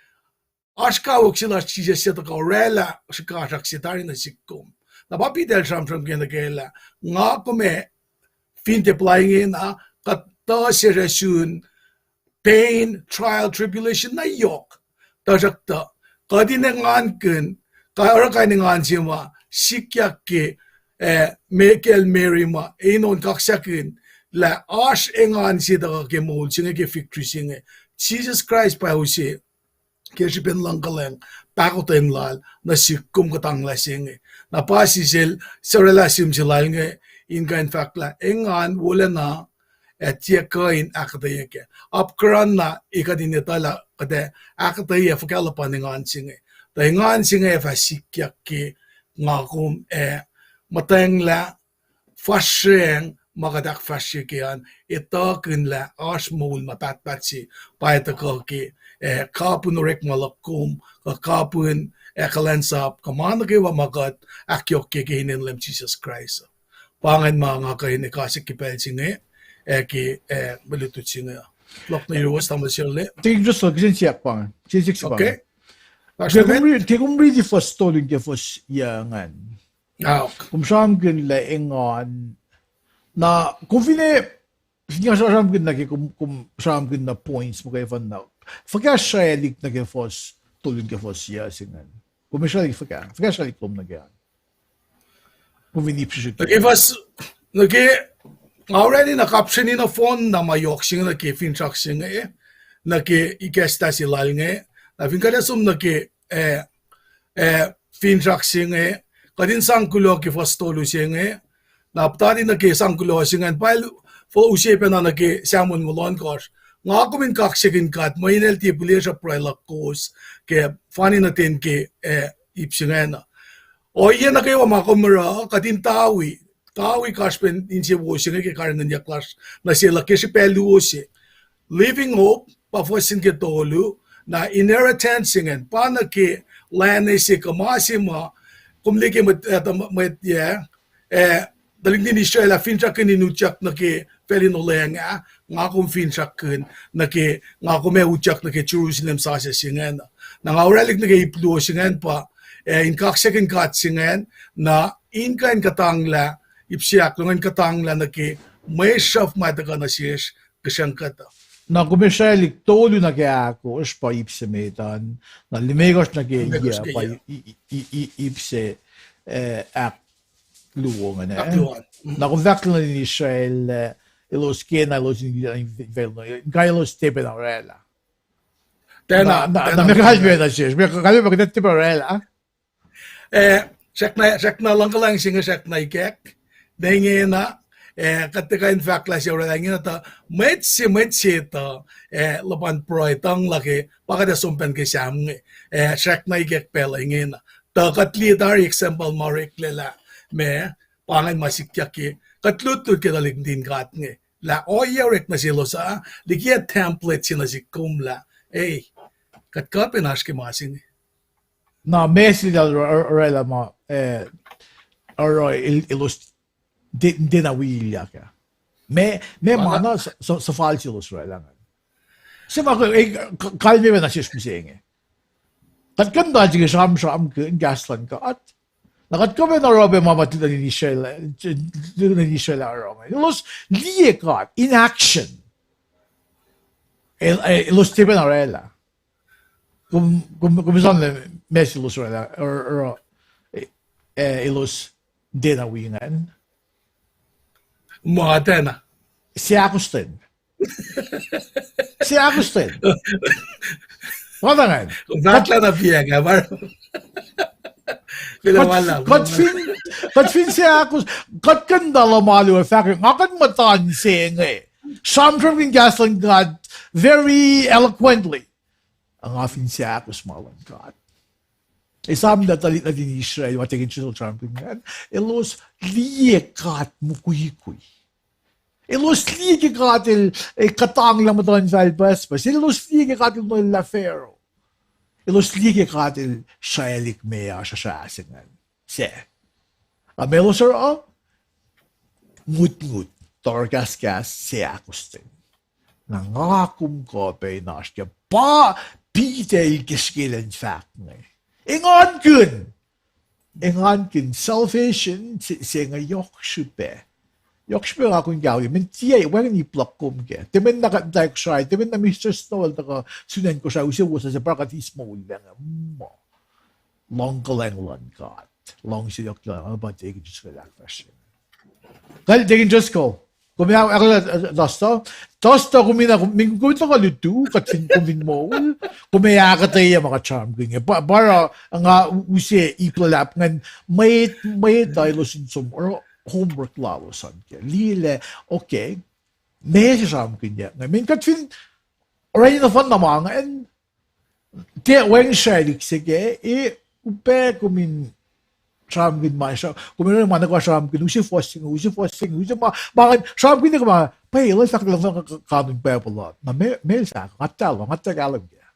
ashka oksila chije seta ko rela shika shaksitari na sikkum na papi del sramsramkin kela nga ko me finte flying in a katta seresun pain trial tribulation na yok tajakta kadinengan kun ka ora kainingan sima sikyakke Mekel Mary ma inon kaksakin la ash engan si daga ke mol singe ke victory singe Jesus Christ pa usi ke sipen langkaleng pakoten lal na sikkum katang la singe na pasisil sa relasim sila nge inga in fact la engan wala na at yakain akadaya ke upkran na ikadinitala kade akadaya fakala paningan singe da engan singe fa sikyak ke ngakum matang la fashiang magadak fashikian ito kun la asmul matatpatsi paita ko ki kapun rek malakum kapun ekalensap kamana ke wa magat akyok ke ginin lem Jesus Christ pangan mga kain kasi kipel singe ki belutut singe lok na yuwas tamal sirle Tingin just like siya pang. Siya okay Tingin really first stolen ke first yangan. Sramsramkin la engan na kung sramsramkin na ke sramsramkin na points mo kayo fan na fakya shalik na ke first tulun ke first ya singan kung shalik fakya shalik kom na kaya kung vinipsik nage already na caption na phone na mayok sing na ke finchak sing na ke ikesta silal nge na finkala sum na ke finchak sing kadin sang Kulo ke fastolu singe na aptari na ke sang Kulo singan pal fo usepe na ke samon ngolon kos nga kumin Kaksakin God mainel ti pulisya prelakos ke fani na tin ke ipsingan o iya na kayo makamara kadin tawi kaspen inse wo singe ke karangan ya class na sila ke si pelu ose living hope pa fosin ke tolu na inheritance singan pa na ke land si kamasima kumlike met daling din Israel a finchakin inuchak na ke felinolenga nga kum finchakin na ke nga kume uchak na ke Jerusalem sa singan na nga oralik na ke ipluo singan pa in Kaksakin God singan na inkan katangla ipsiak ngan katangla na ke may shaf mataga na siyes kasyang kata na kumishalik tolu na kaya ako is pa ipsemetan na limegos na kaya iya pa ipse ak luongan na kung vakla ni Israel ilos kena ilos invelno kaya ilos tepe na rela na mekalbe na siya mekalbe bakit tepe rela Siyak na lang ka lang singa siyak na ikek dengi na katika in fact la siya lang yun ata metsi ito laban pro itang laki baka da sumpen ke siyam siyak na ikek pela ingin ta katli dar example marik lela me pangan masikyak ki katlutut ke dalig din kat nge la oyerek na silo sa likia template sina si kumla katkapin aske masing na mesi da rela ma ilos din na wilya ka me mana sa falsilos rela se ma kalme na siya smisenge kat kanda jige sramsramkin gaslan ka at nakat kami na robe mamatita ni Israel aroma ilos liyekat in action ilos tipe na rela kung saan mesi ilos rela or ilos din na wingan mga tena si Agustin. Wala nga. Bakla na piya nga. Katfin si Agustin. Katkanda lamalo effect. Ngakan matansi nga Sramsramkin God very eloquently. Ang afin si Agustin malang God. Esam na talit na din Israel. Matigin siya sa Sramsramkin God. Elos liyekat mo kuy-kuy. Ilos liege katil katang lang matan sa Alpespas. Ilos liege katil no lafero. Ilus liike katil shailik mea sa asingan. Se. Amelosar ngut torgas gas se akustin. Nangakum ko pe naskya ba bitel giskilen fakne. Engan kun salvation se nga yokshupe. Yokshupe nga kun gawi men tie wen ni plakkum ke. Temen na like shy, temen na Mr. Stowell ta sunen ko sa usi was sa prakatismo ulang mo. Long kalenglan God. Long si yokla about take just relax fashion. Kal take just go. Kung may ako dosto kumina kung ka lutu katin kumin mo kung may akatay mga charm kung para nga usi lulap ngan may tayo sum or homework lalo san ke lile okay may charm kanya nga min katin already na fun na mga and te wen shadik sige upe kumin charm kin ma siya kung meron man ako charm kin usi forcing usi bakit charm kin ka pa ilan sa lang kanong pepala na may sa katal alam ya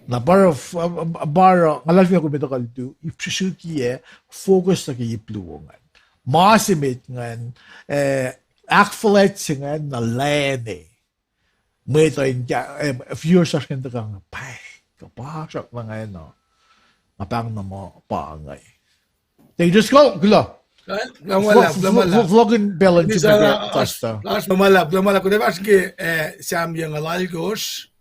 na bar ngalal ko bito kaltu ipsuki focus na kay pluongan masimit ngan akflet singan na lene may to in few years kan ta kang pai kapasok na ngayon no mapang na mo paangay. They just go, Kulo. Vloggen bellen to the pasta. Lamalap. Kung diba Sam yung alalgos,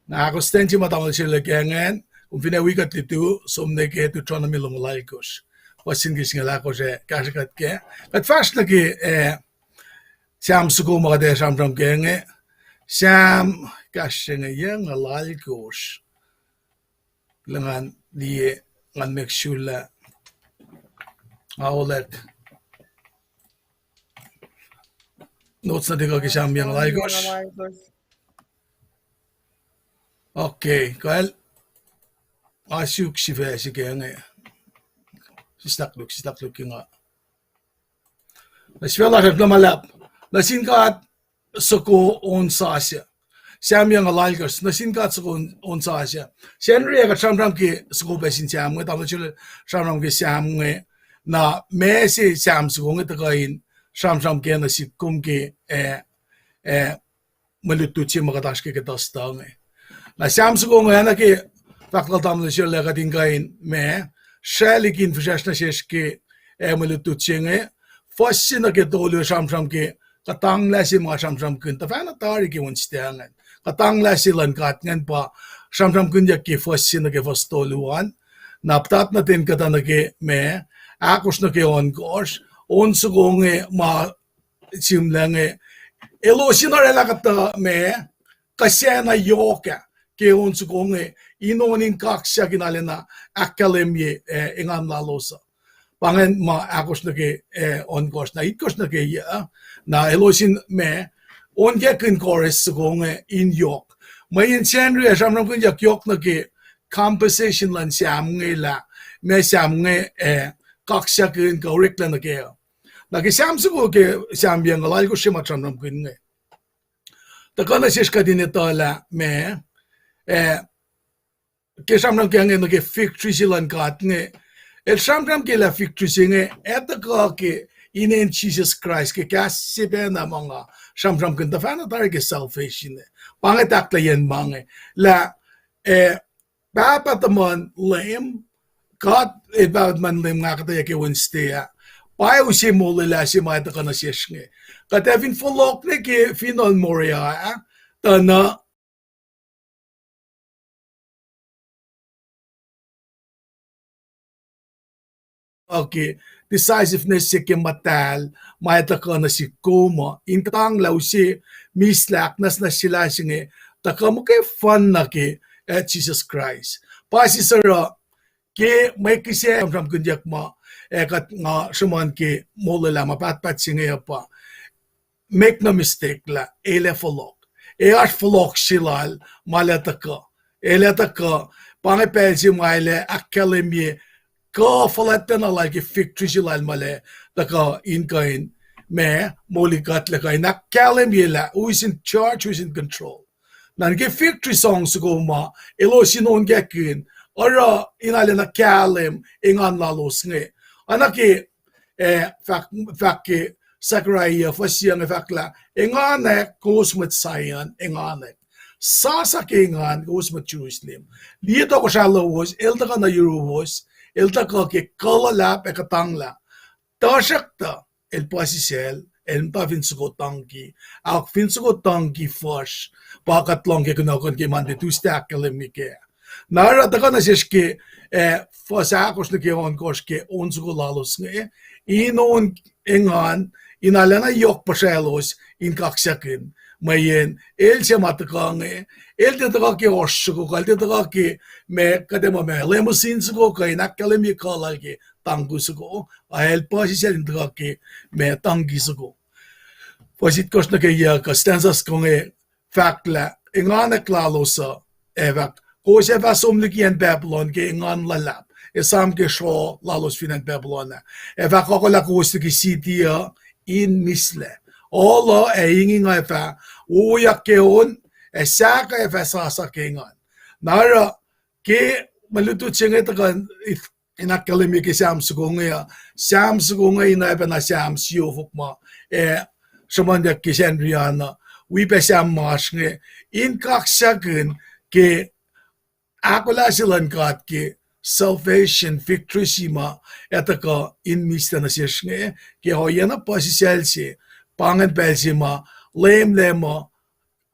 na ako stenti matamal sila kengen, kung pinawikat ito, sumne ke ito tron na milong alalgos. Wasin gis nga lako siya kasikat ke. At fast na ki Sam suko mga de sramsram kenge, Sam kasi nga yung alalgos. Langan di ngan make sure la Aulet. Notes na diga kisam yang laigos. Okay, kal asyuk sife si kenge. Sistakluk nga. Naswela rat namalap. Nasinkat soko on sasya. Siam yang laigos nasinkat soko on sasya. Senri ka sramram ki soko besin siam nge tamlo chule sramram ki siam nge na me si Sam sukong ito kain sramsramkin na si kumki malututsi makatash ke kitastang na Sam sukong na ki fakal tam na siya lagating kain me shalikin fushash na siya ki malututsi nge fosin na kitolo sramsramki katang lasi mga sramsramkin ta fana tari ki wunstiangan katang lasi lan katngan pa sramsramkin ya ki fosin na ki fostoluan naptat natin kata na ki me Akos na kayon kos, onso kong ma simlang elosin na relakata me, kasi na yoka, kayon so kong inonin Kaksakin na akademye engan lalosa. Pangan ma akos na kay on kos na itkos na kay na elosin me, on yakin kores so kong in yok. May insenri asam kong yok na kay composition lan siyam la, me siyam Kaksakin God Ke Engan. Nag-isam ko ke sambiyang alay ko siya matramram ko nga. Taka na siya din ito la me ke samram ke nga nag victory silang kat nga. El samram ke la victory nga eto ko ke in Jesus Christ ke kasibe na mga samram ko ta fana tar ke salvation. Pangatakla yan mga la papatamon lame God about man lim nga kataya ke Wednesday. Pai usi mo lila si mga ka na siya nga. Katevin folok na ke final moria na okay decisiveness si ke matal mga ka na si koma intang law si mislak nas na sila si nga taka mo kay fun na ke Jesus Christ. Pai si sara ke may kisi from kunjak mo kat nga suman ke molala mapatpat singa pa make no mistake la ele folok as folok silal malataka eletaka pangepel si maile akademye ko folatan na like victory silal male taka in me molikat la kain akademye la who is in charge, who is in control nan ge victory song sugo ma elo sinon gekin ora inalena kalem ingan lalos nge anaki fakke sakraya fasiang fakla ingane kusmet sayan ingane sasa kingan kusmet Jerusalem liito ko shalawos elta ka na yuros elta ka ke kalala pekatangla tashakta el pasisel el pa finsugo tanki ak finsugo tanki fash pakatlong ke kunakon ke mande tu stakkelem ke nara takana sishke fasakos na ke on koske onsugo lalos nge inon engan inalena yok paselos in kaksakin mayen el sematakang el tetaka ossugo kal tetaka me kadema me lemusin sugo kai nakkalemi kalage tangusugo el pasisel tetaka me tangisugo posit kosna ke ya kastanzas konge fakla engana klalosa evak kose vasomlikien Babylon ke engan lalap Esam ke show lalos finan Babylon evak kola koste ke sitia in misle Olo ingi nga fa uyak ke on saka sasa ke ngan nara ke malutu chinge takan inakalemi ke Sam sugunga ina na Sam sio fukma Shamanda ke Sandriana we be Sam masnge in Kaksakin ke akola silan kat ke salvation victory sima etaka in mista na sishne ke hoyana pasiselsi pangan belsima lema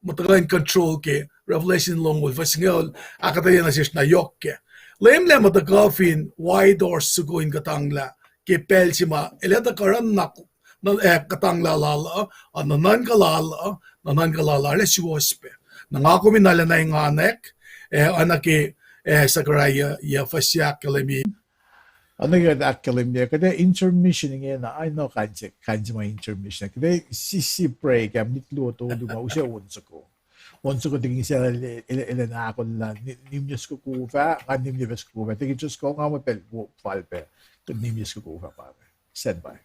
matagan control ke revelation long with vasingol akataya na sishna yokke lema the gafin wide doors sugo in katangla ke belsima eleta karan nak katangla lala nanan kalala le suospe nangako minala na inganek anake sakaraya ya fasyak kalemi Ano yung akalim niya? Kada intermission nga na, I know kanji mga intermission. Kada sisi break, mitluto luma, usya onso ko. Onso ko tingin siya ilan na ako na, nimyos ko kufa, nimyos ko kufa. Tingin just ko nga mo palpe, nimyos ko kufa pa. Stand by.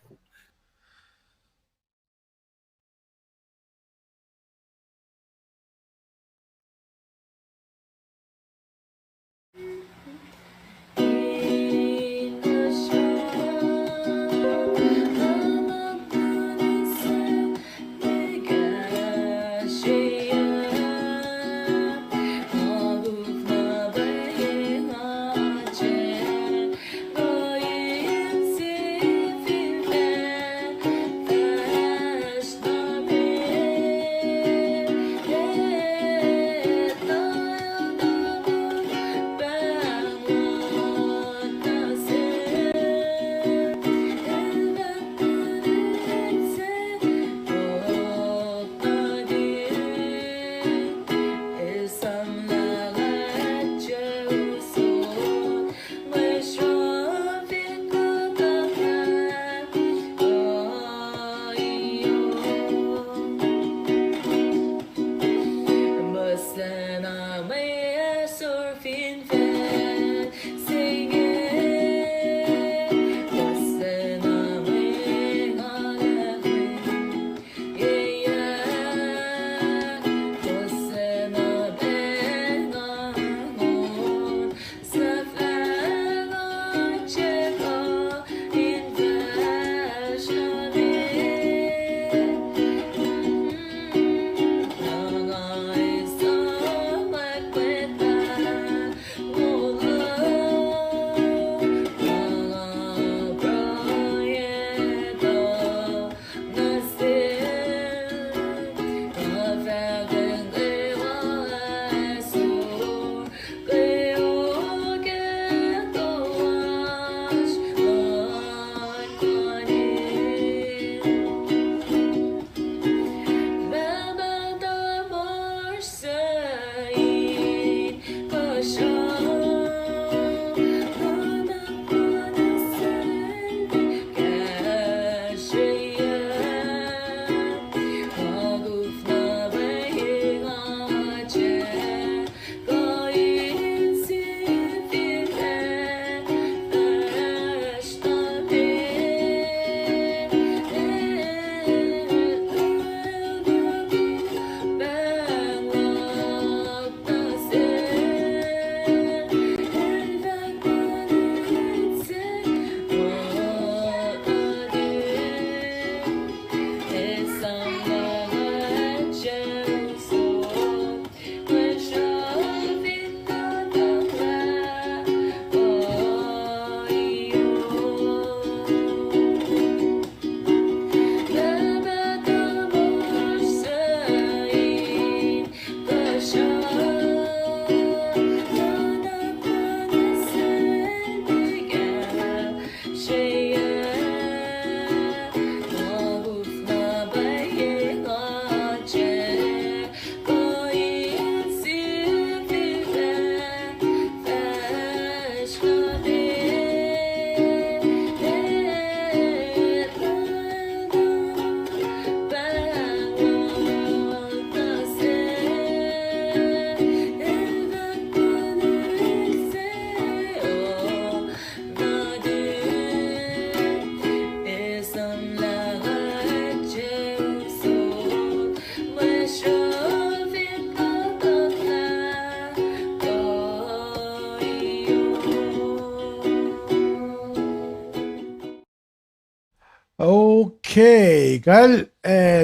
Okay, gal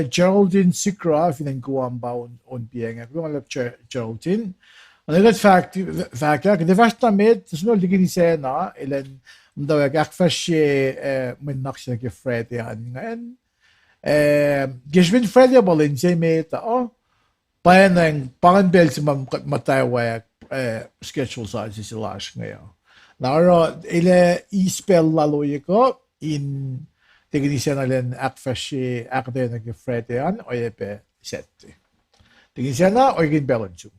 Geraldine Sikra finan guam ba on bienga. Guam lap Geraldine. Og det fact det värsta med så ligger i sena eller då jag akfashe men naxna ke Friday han Gishvin Friday bolin se meta payan bel som matay schedule size si lash nga. Naro ile ispel la loyko in Tegnisianalen akfashe akdena ke Friday han og epe sette. Tegnisiana og gin balance.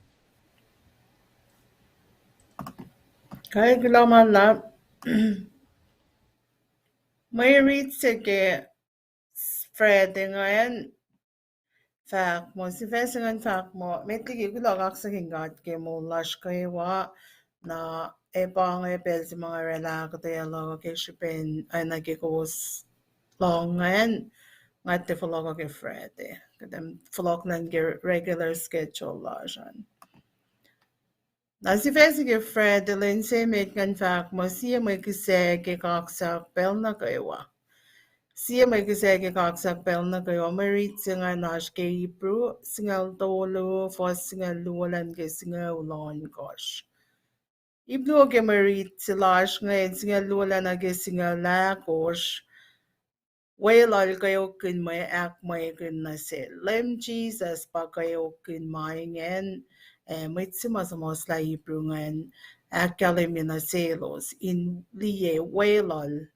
Kaya gulaman la Mwe Read sige Friday ngayon fact mo si fesingan fact mo metli gula Kaksakin God Ke lash kayo na epang epel si mga relax tayo ke shipen ay nagkikos long ngayon ngati follow ke Friday kadam follow nan ke regular schedule la siyan. Na si fesi ke Friday lin se met kan fact mo siya may kise ke kaksak pel na kayo Siya may kise ke kaksak pel na kayo marit singa nash ke Hebrew singal tolo fos singal luwalan ke singal ulon gosh. Ibnu ke marit silash ngayon singal luwalan na ke singal la gosh. Wailal kayo kin may ak may kin na lem Jesus pa kayo kin may ngen may simasamos la Hebrew ngen ak kalim na selos in liye wailal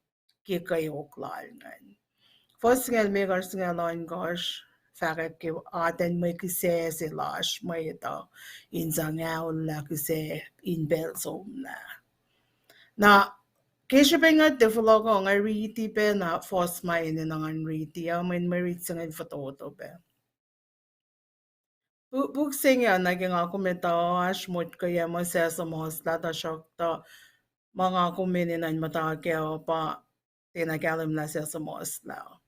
ki kayo klal ngen. First ngal may gars ngalon gosh fakat ke aten may kise silash may ito in zangaw la kise in belsom na Kishipen nga defolo ko nga riti pe na force main na nga riti amin marit sa nga foto pe. Buksing yan naging ako metawash mo't kaya mo sesamos lata shock to mga kumininan matakya pa tinagalim na sesamos lao.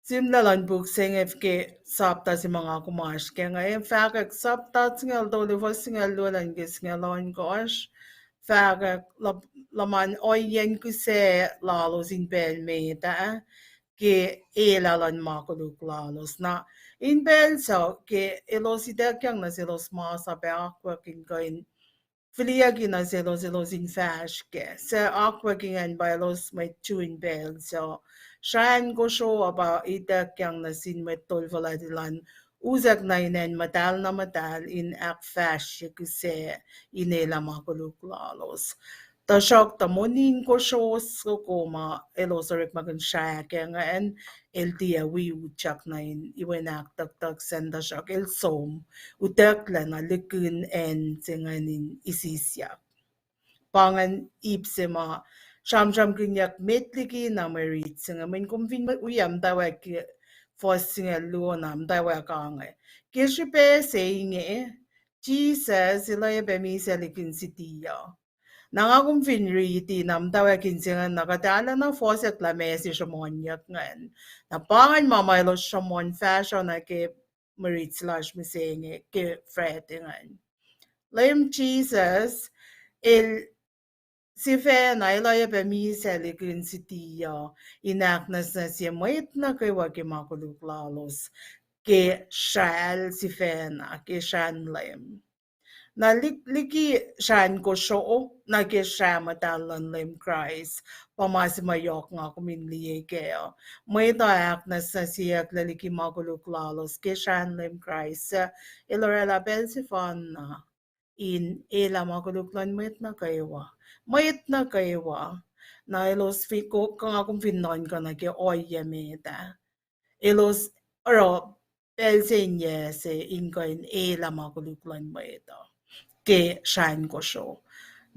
Simlalan buksing FK sapta si mga kumash kaya nga in fact sapta singal doli for singal lulan gis ngalon gosh. Faga laman oyen kuse lalos in bel meta ke elalan makuluk lalos na in bel so ke elosida kyang na selos masa pe aqua kin kain filiagi na selos in fash ke se aqua kin by los may two in bel so shan go show about ida kyang na sin may tolvaladilan Uzak na inen matal na matal in ak fash kuse inela makuluk lalos. Ta shock ta monin ko shows ko koma elosarik magan shaya kaya nga en el dia wikutyang na in iwenak tak senda shock el som utakla na likun en singanin isisyak. Pangan ipsema sramsramkin metliki na marit singa min kumfin uyam tawag Forcing luonam dawakange. Kishipe saying Jesus ilayabemi selikin sitiya. Nangakong finriti nam dawakin singa nakatala na force klamesi shamonyak ngan. Napangan mamaylo shamon fashion na ke marit slash misenge ke fretingan. Layam Jesus Si fe na ilaya be mi selikin sitiya inaknas na siya moit na kay wagi makuluk lalos ke shal si fe na ke shan lem. Na liki shan ko show na ke shamatalan lem Christ pamasimayok nga kuminliye kaya. Moit na aknas na siya klaliki makuluk lalos ke shan lem Christ ilorela bel si fan na in ela makuluklan moit na kayo Mayit na kayo na ilos fiko kung akong finon ko na ke oye meta. Ilos aro pelsenye se ingoin ela makuluklan mo ito. Ke shan ko show.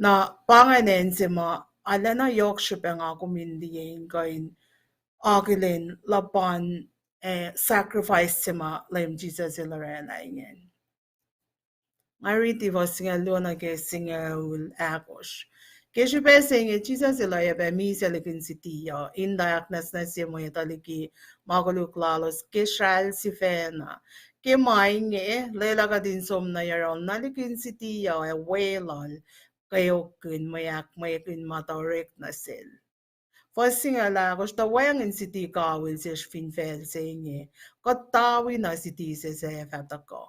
Na panganen si ma ala na yokshipe nga kumindi ingoin agilin laban sacrifice si ma lam Jesus ilarela ingen. Mariti was singa luna ke singa ul akos. Keshipe singa Jesus ilaya be mi selikin sitiya in darkness na siya mo yataliki makuluk lalos ke shal si fena ke mainge lela ka din som na yaron nalikin sitiya wailal kayo kun mayak mayakin matarek na sil. Fosingala gusto wang in city ka will sich fin fel saying got tawi na city se fatako.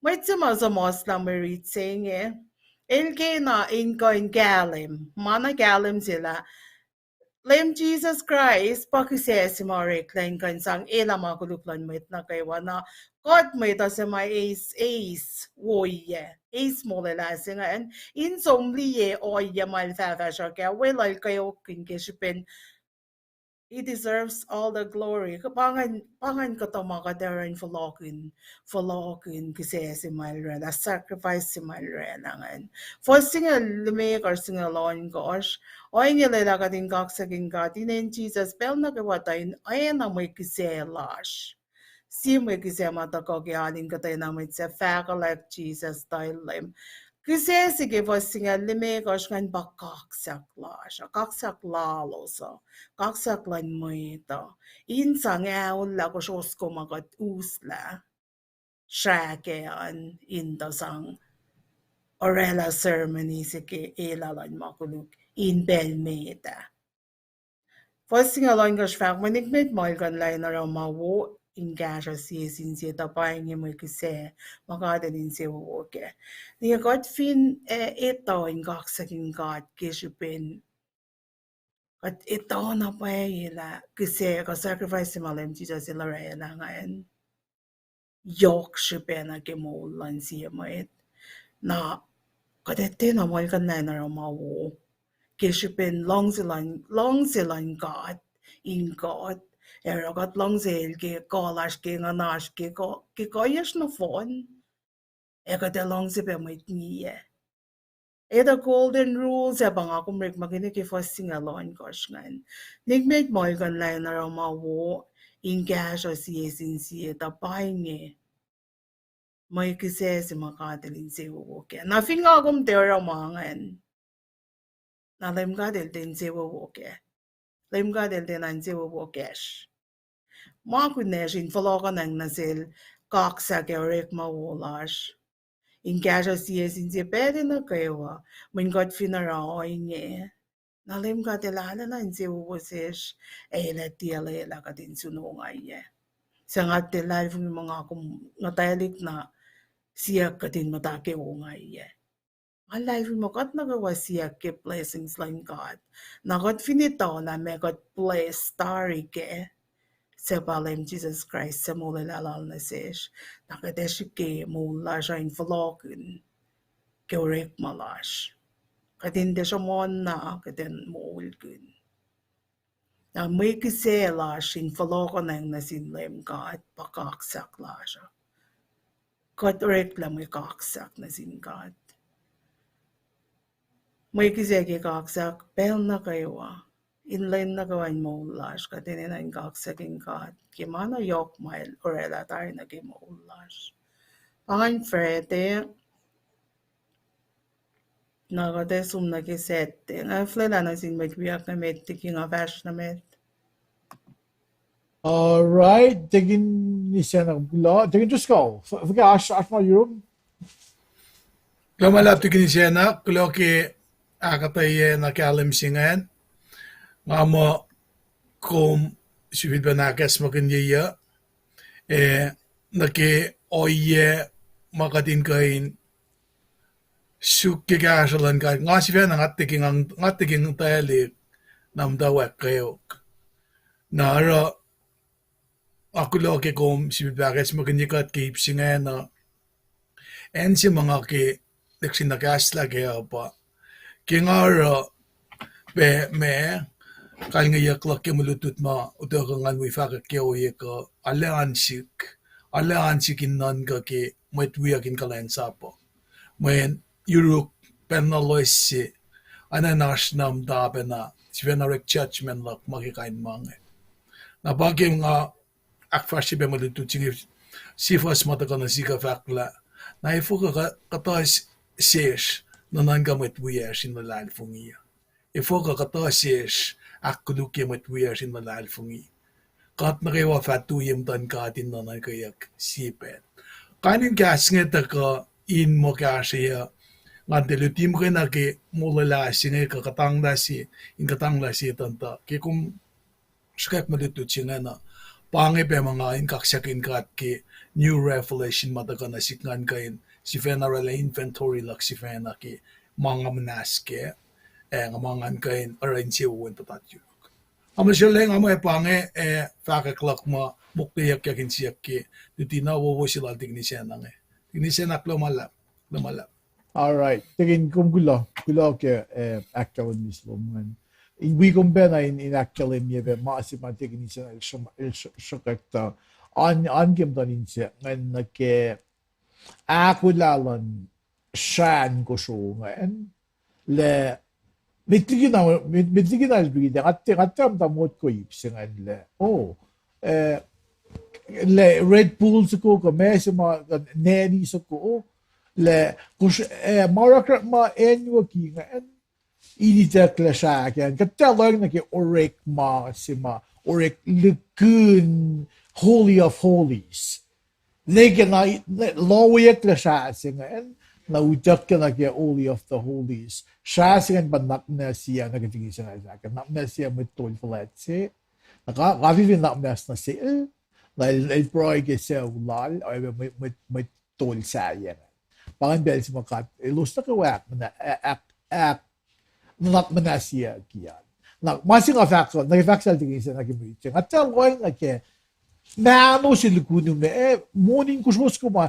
Wait some as a Muslim Mwe Read saying ilke na inko in galim mana galim sila Lem Jesus Christ pakisesi mare klein kan sang ela makuluklan met na kay wana God may ta sa may ace woye ace mo la singa en in somli ye oye mal fa fa sha ka we like kayo kin keshipen he deserves all the glory. Pangan ko to mga kadaran falokin kasi si Malra, na sacrifice si Malra langan. For singa lumik or singa lon gosh, o yung nila ka din Kaksakin God, in Jesus, pel na kawatayin, ay na may kasi lash. Si may kasi matako kialin ka tayo na may sa like Jesus style lim. Kasi sige po singa limik or singa bakaksak lash, kaksak lalo so. Kaksaklan mo ito. Insang la ko siya ko magat usla. Shakean into sang orela ceremony sige ilalan makuluk in belmeta. Fosing along gosh fact manigmit mo kan lay na raw mawo in gasha siya siya tapay niya mo kasi makadalin siya woke. Niya got fin ito in Kaksakin God Ke At ito na pa ila kasi sacrifice si malam Jesus sila raya na ngayon. Yok siya na kimulan siya mo na kadete na mo kan na mawo. Kasi long silang God in God. Got long sila ke kolash ke nganash ke koyash na phone. Kade long sila mo niya. The golden rules abang ako makinig fasting alone gosh ngan. Nigmit mo kan lai na raw mawo in cash o siya sinsiya tapay niya. May kasi si makadalin si woke. Na finga akong tera mangan. Na lim kadil din si woke. Lim kadil din ang si wokesh. Mga kunesh in follow ka nang nasil kaksak erik mawolash. In casa siya sinsiya pwede na kayo when God finaraoy niya. Nalim ka tilala na siya uwasish la tiyala ka din sunungay niya. Sa nga tilala yung mga akong natalik na siya ka din matake ungay niya. Ang life mo kat nagawa siya ke blessings lang God. Na God finito na may God bless story ke. Sa palim Jesus Christ sa mula lalal na siya. Nakadesyo ke mula siya in vloggin. Ke urek malash. Katinde siya mo na katin mo ulgun. Na may kiselash in vloggin ang nasinlim ka at pakaksak la siya. Kat urek lang may kaksak na sin God. May kisegi kaksak pel na kayo Inline na gawain mo ulash ka din na Kaksakin God. Kimana yok mail orela tayo na mo ulash. Pangan frete nagade sum nagisette. Na flela na sin magbiyak na med tiki nga vash na med. Alright, tingin ni siya ng Kulo. Tingin just go. Forget ask my room. Kamalap tikin siya na Kulo ki akatay na kalim singan. Nga mo kung sivit ba nakas magandaya naki oye makadin kain sukigasalan ka nga sivya na ngatiking tali namdawak kayo nara ako loke kung sivit ba nakas magandaya ka at kaipsingan na en si mga ki naksinagasla kayo pa kingara be me kaya nga yaklak yung malutut ma utokangan mo ifakak kaya ka alansik inan ka ki matwiyakin ka lang sapo. When Europe penaloisi ananasnam dabe na sivenarek judgment lak makikain mange. Na bagay nga akfashi be malutut sige sifas mataka na sika fakla na ifuka ka katas sesh na nanga matwiyasin malalfungiya. Ifuka katas sesh akuluki matwiyasin malalfungi. Kat na kayo fatuyim tan katin na nakayak sipet. Kanin gas nga taka in mo kasi ngan te lutim ke na ke mulala singe ka katang da si in katang la si tanta ke kum skak ma tu chinga na pange pe mga in kaksakin God Ke new revelation mataga na sikngan kain si fena rela inventory lak si fena ke mga manas ke nga mangan kain arrange wen tatatyu amasheleng amay pange fakaklak ma muktiyak yakin siyak ke dutina wo sila tignisen nange tignisen ak lumalap. All right. Tingin kung gulo ke actual mismo man. We compare in actual be massive technician shokakta on game donin siya ngan ke ako lalon shan ko so ngan le mitigin na bigid at ta mot ko ipsingan le le Red Bull ko mes ma neni ko le kus marakrat ma enyo ki ngan Idita klasaken katalang na ke orek ma sima orek lekun holy of holies lege na lowe klasaken en na utak na ke holy of the holies shasen banak na siya na katingin sa akin nak na siya mit tol flatse naka gavi na mas na siya na el proy ke siya ulal ay mit tol saya pangan bel si makat ilus na kawak na ak nunak manasya kiyan. Na masing factor, nag-factor tingin sa nag-imit. At talawin na ke, naano si Lugunu me, morning kusmos ko ma,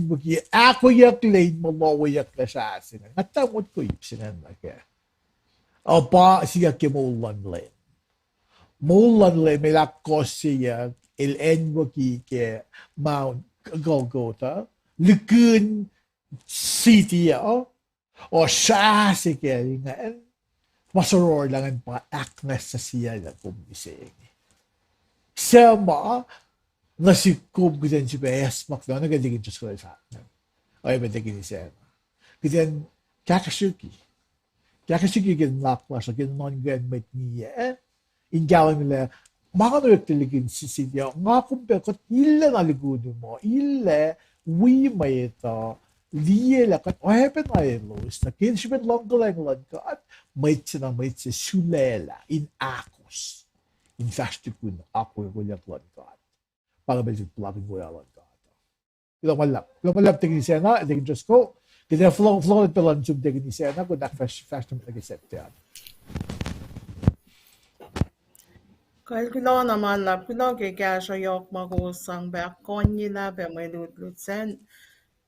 mo ki, ako yak lane mo lawa yak na sa asin. At tamot ko ipsinan na ke. O pa siya ke maulan lane. Maulan lane, may lakos siya, mo ki ke Mount Golgotha, Lukun City o siya si ke, masaror lang ang pa-aknes sa siya na kumising. Sama, nasikub ko din si EPS, makna, nagadigin Diyos ko sa akin. O iba digin ni Esam. Kaya Kaksakin. Kaksakin ginlakwa sa ginongan met niya. Ingawin nila, mga nagtiligin si siya, nga kumpe, kat ila naligudo mo, ila, may ito, liela kat ohepen ailos na kinshipin longgolenglon ka at maitse sulela in akos in fastikun ako yung lon ka para besit plabing ko yalan ka ilang malap tingin siya na tingin Diyos ko kaya flow pelan sub tingin siya na kung fast nag-isip yan Kulo naman lap kulo ke kasha yok magusang bakon nila be may lutsen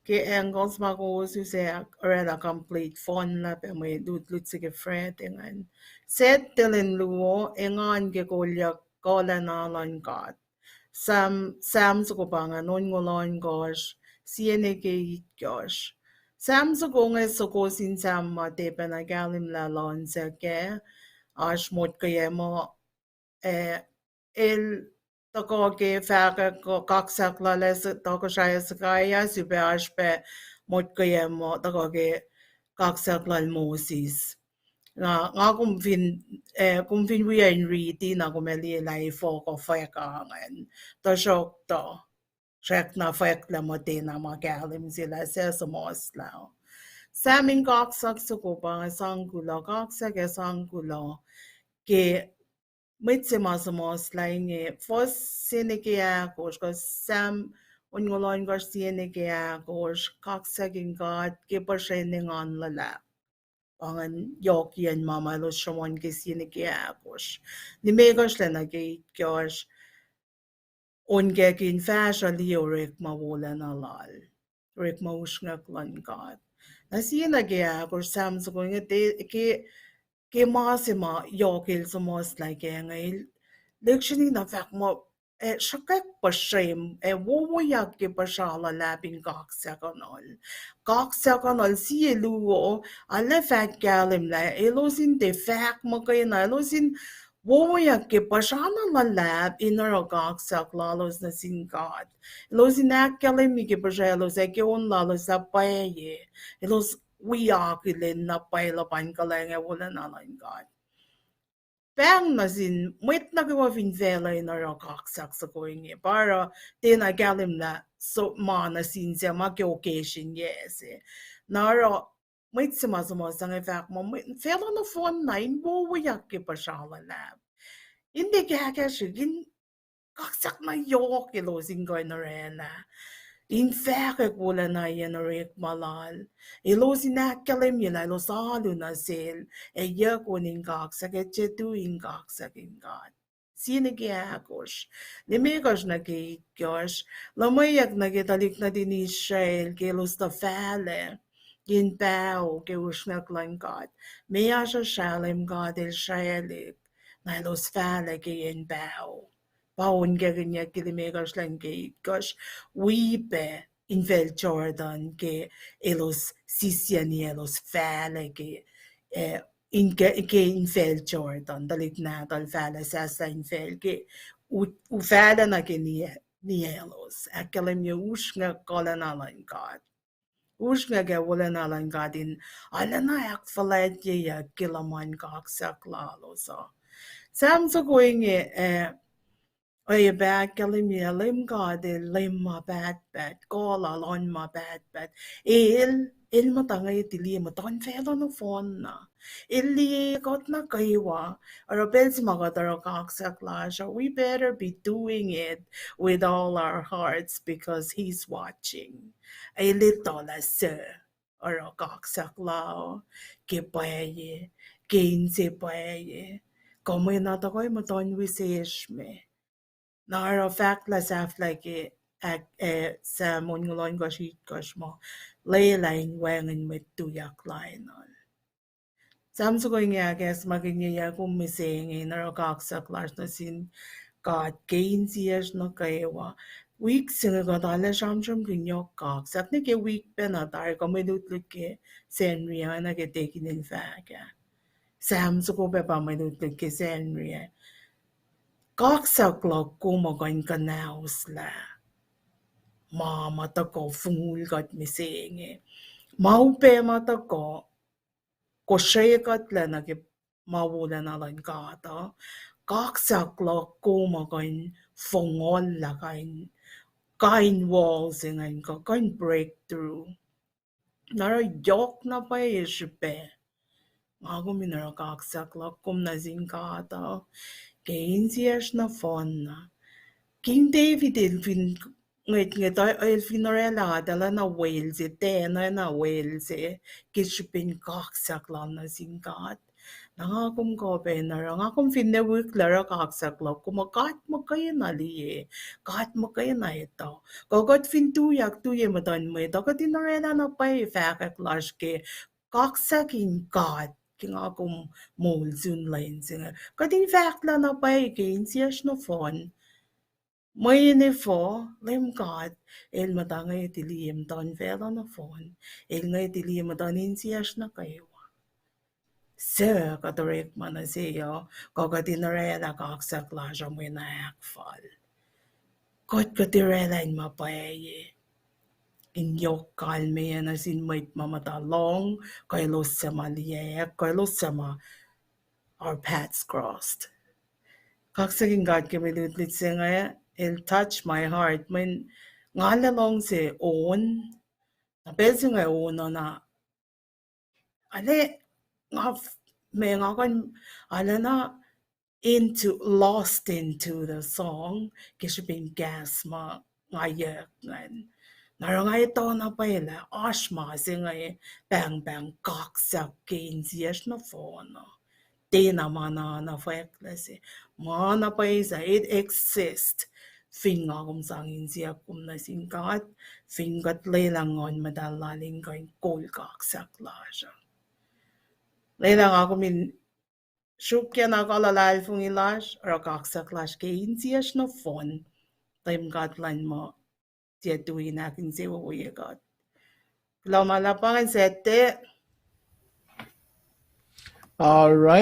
ke angles magususe already complete phone la be may lutsige friend engan set tilin luo engan ke kolya kola na lan got sam ko banga non ngolon gosh siene ke gosh sam ko nge ko sin sam ma te na galim la lon se ke ash mot ke mo el toko ke faka ko kaksak la les toko shaya sakaya super ashpe mot ke mo toko ke kaksak la Moses nga kum fin we in read na kum eli lai fo ko faka ngan to shok to shek na fak la mo te na ma galim sila sa mos la samin kaksak ko ba sanggulo kaksak ke sanggulo ke Mitse masamos lainge fos sinigea gosh sam ungolon gosh sinigea gosh Kaksakin God Ke Engan lulap. Pangan yokian mama lo shamon ke sinigea gosh. Ni me gosh lena ke gosh unge kin fasha liorek mawula na lal. Rek maushngak lan God. Na sinigea gosh sam so going ke masima yokil somos like ngail. Actually, na fact mo, shakak pa shame, wowoyak ke pa shala labing kaksakanol, siye luo, ale fact galim la, elosin te fact mo kayo na, elosin wowoyak ke pa shala la lab, inaro kaksak lalos na sin God. Elosin akalim ke pa shalos, ke on lalos sa paye, elos wiyakilin na pailapan kalenge wala na lang God. Bang na sin wait na ko fin vela in our kaksak sa going para din I galim na so ma na sin siya mag occasion yes naro Might sumasang effect mo, fell on the phone nine, wo yak pashala lab. In the gagashigin, kaksak na yok ilosing going arena. In fact, wala na yan rik malal. Ilosin na kalim yun, ilosalo na sil, yak uning kaksak, etchetu in kaksakin God. Sinigyakosh, limigosh na kikosh, lamayak na kitalik na din Israel, kilos na fale. Gin pao, kiwush na klang God. Maya sa shalim God Israelik, na los fale kiyin pao. Paun gaganya kilimigosh lang kikosh, wipe, invel Jordan, ke elos sisiani elos fale ke, ke infel Jordan, dalit na dal fale sa infel ke, u fale na ke ni elos, akalim yo ush nga kolanalan God. Ush nga ga wala na lang gadin, ala na yak falet ya kilaman kaksak lalo so. Sam so going oye bad kalim ya lim gadin lim ma bad kola lon ma bad il matangay tili maton felo no phone na. Ili got na kaywa or bels magadaro kaksak lasha. We better be doing it with all our hearts because he's watching. A little sir or a kaksak lao ke paye ke inse paye como na to koy maton wisesh me. Nara fact la saf like sa monulon goshit goshmo lay line wangen with tuyak line on. Samso ko nga guess maging niya kung mising nara kaksak lars na sin God gain siyas no kaywa. Week singa ko tala sramsramkin yok kaksak ni ke week penatar ko may lutlut ke senria na ke taking in fact. Samso ko pa may lutlut ke senria. Kaksak lo kumagan ka naus la. Mama ta ko fungul kat mising Maupe mata ko shayakat la na ke mawula na lang kata. Kaksak lo kumagan fungol la kain walls ingan ka kain breakthrough. Nara yok na pa ishipe. Ako minara kaksak lo kum na zin kata. Kain siyas na fon na. King David ilfin elfinarela dala na Wales tena na Wales kishipin kaksak lang na singkat. Nangakum ko penara ngakum finewik lara kaksak lang kumakat mo kayo na liye. Kat mo kayo na ito. Kagat fintuyak tuye madan mo ito. Katinarela na pa ifakak lash ke Kaksakin God Ke Engan molzun lain singa. Katin fact la na pa ikain siyas no phone. May nifo, lim God, el matangay tiliyem don vela na phone, el ngay tiliyem don insiyas na kayo. Sir, katarik man na siyo, kakatinarela kaksak lasya mo na akfal. Katirela in mapaye. Inyok kalme na sinmait mamatalong, kailo sa maliyek, kailo sa our paths crossed. Kaksakin God Ke Engan, it'll touch my heart. When ngalalong si own, napesi nga own na, ale, may ngakan, ale na, lost into the song, kisipin gas ma, ngayak ngan. Narang ito na pala, ashma, singay, bang bang, kaksak, kinsiyas na phone. Tena mana na faklase mana paisa it exist finga kum sangin siya kum na singkat fingat lelangon madalaling kain kolkak saklasya lelang ako min shukya na kalalal fung ilash or kaksaklash ke insiyas no phone time gatlan mo siya tuwin akin siya uyagat Kulo malapangan sete All right.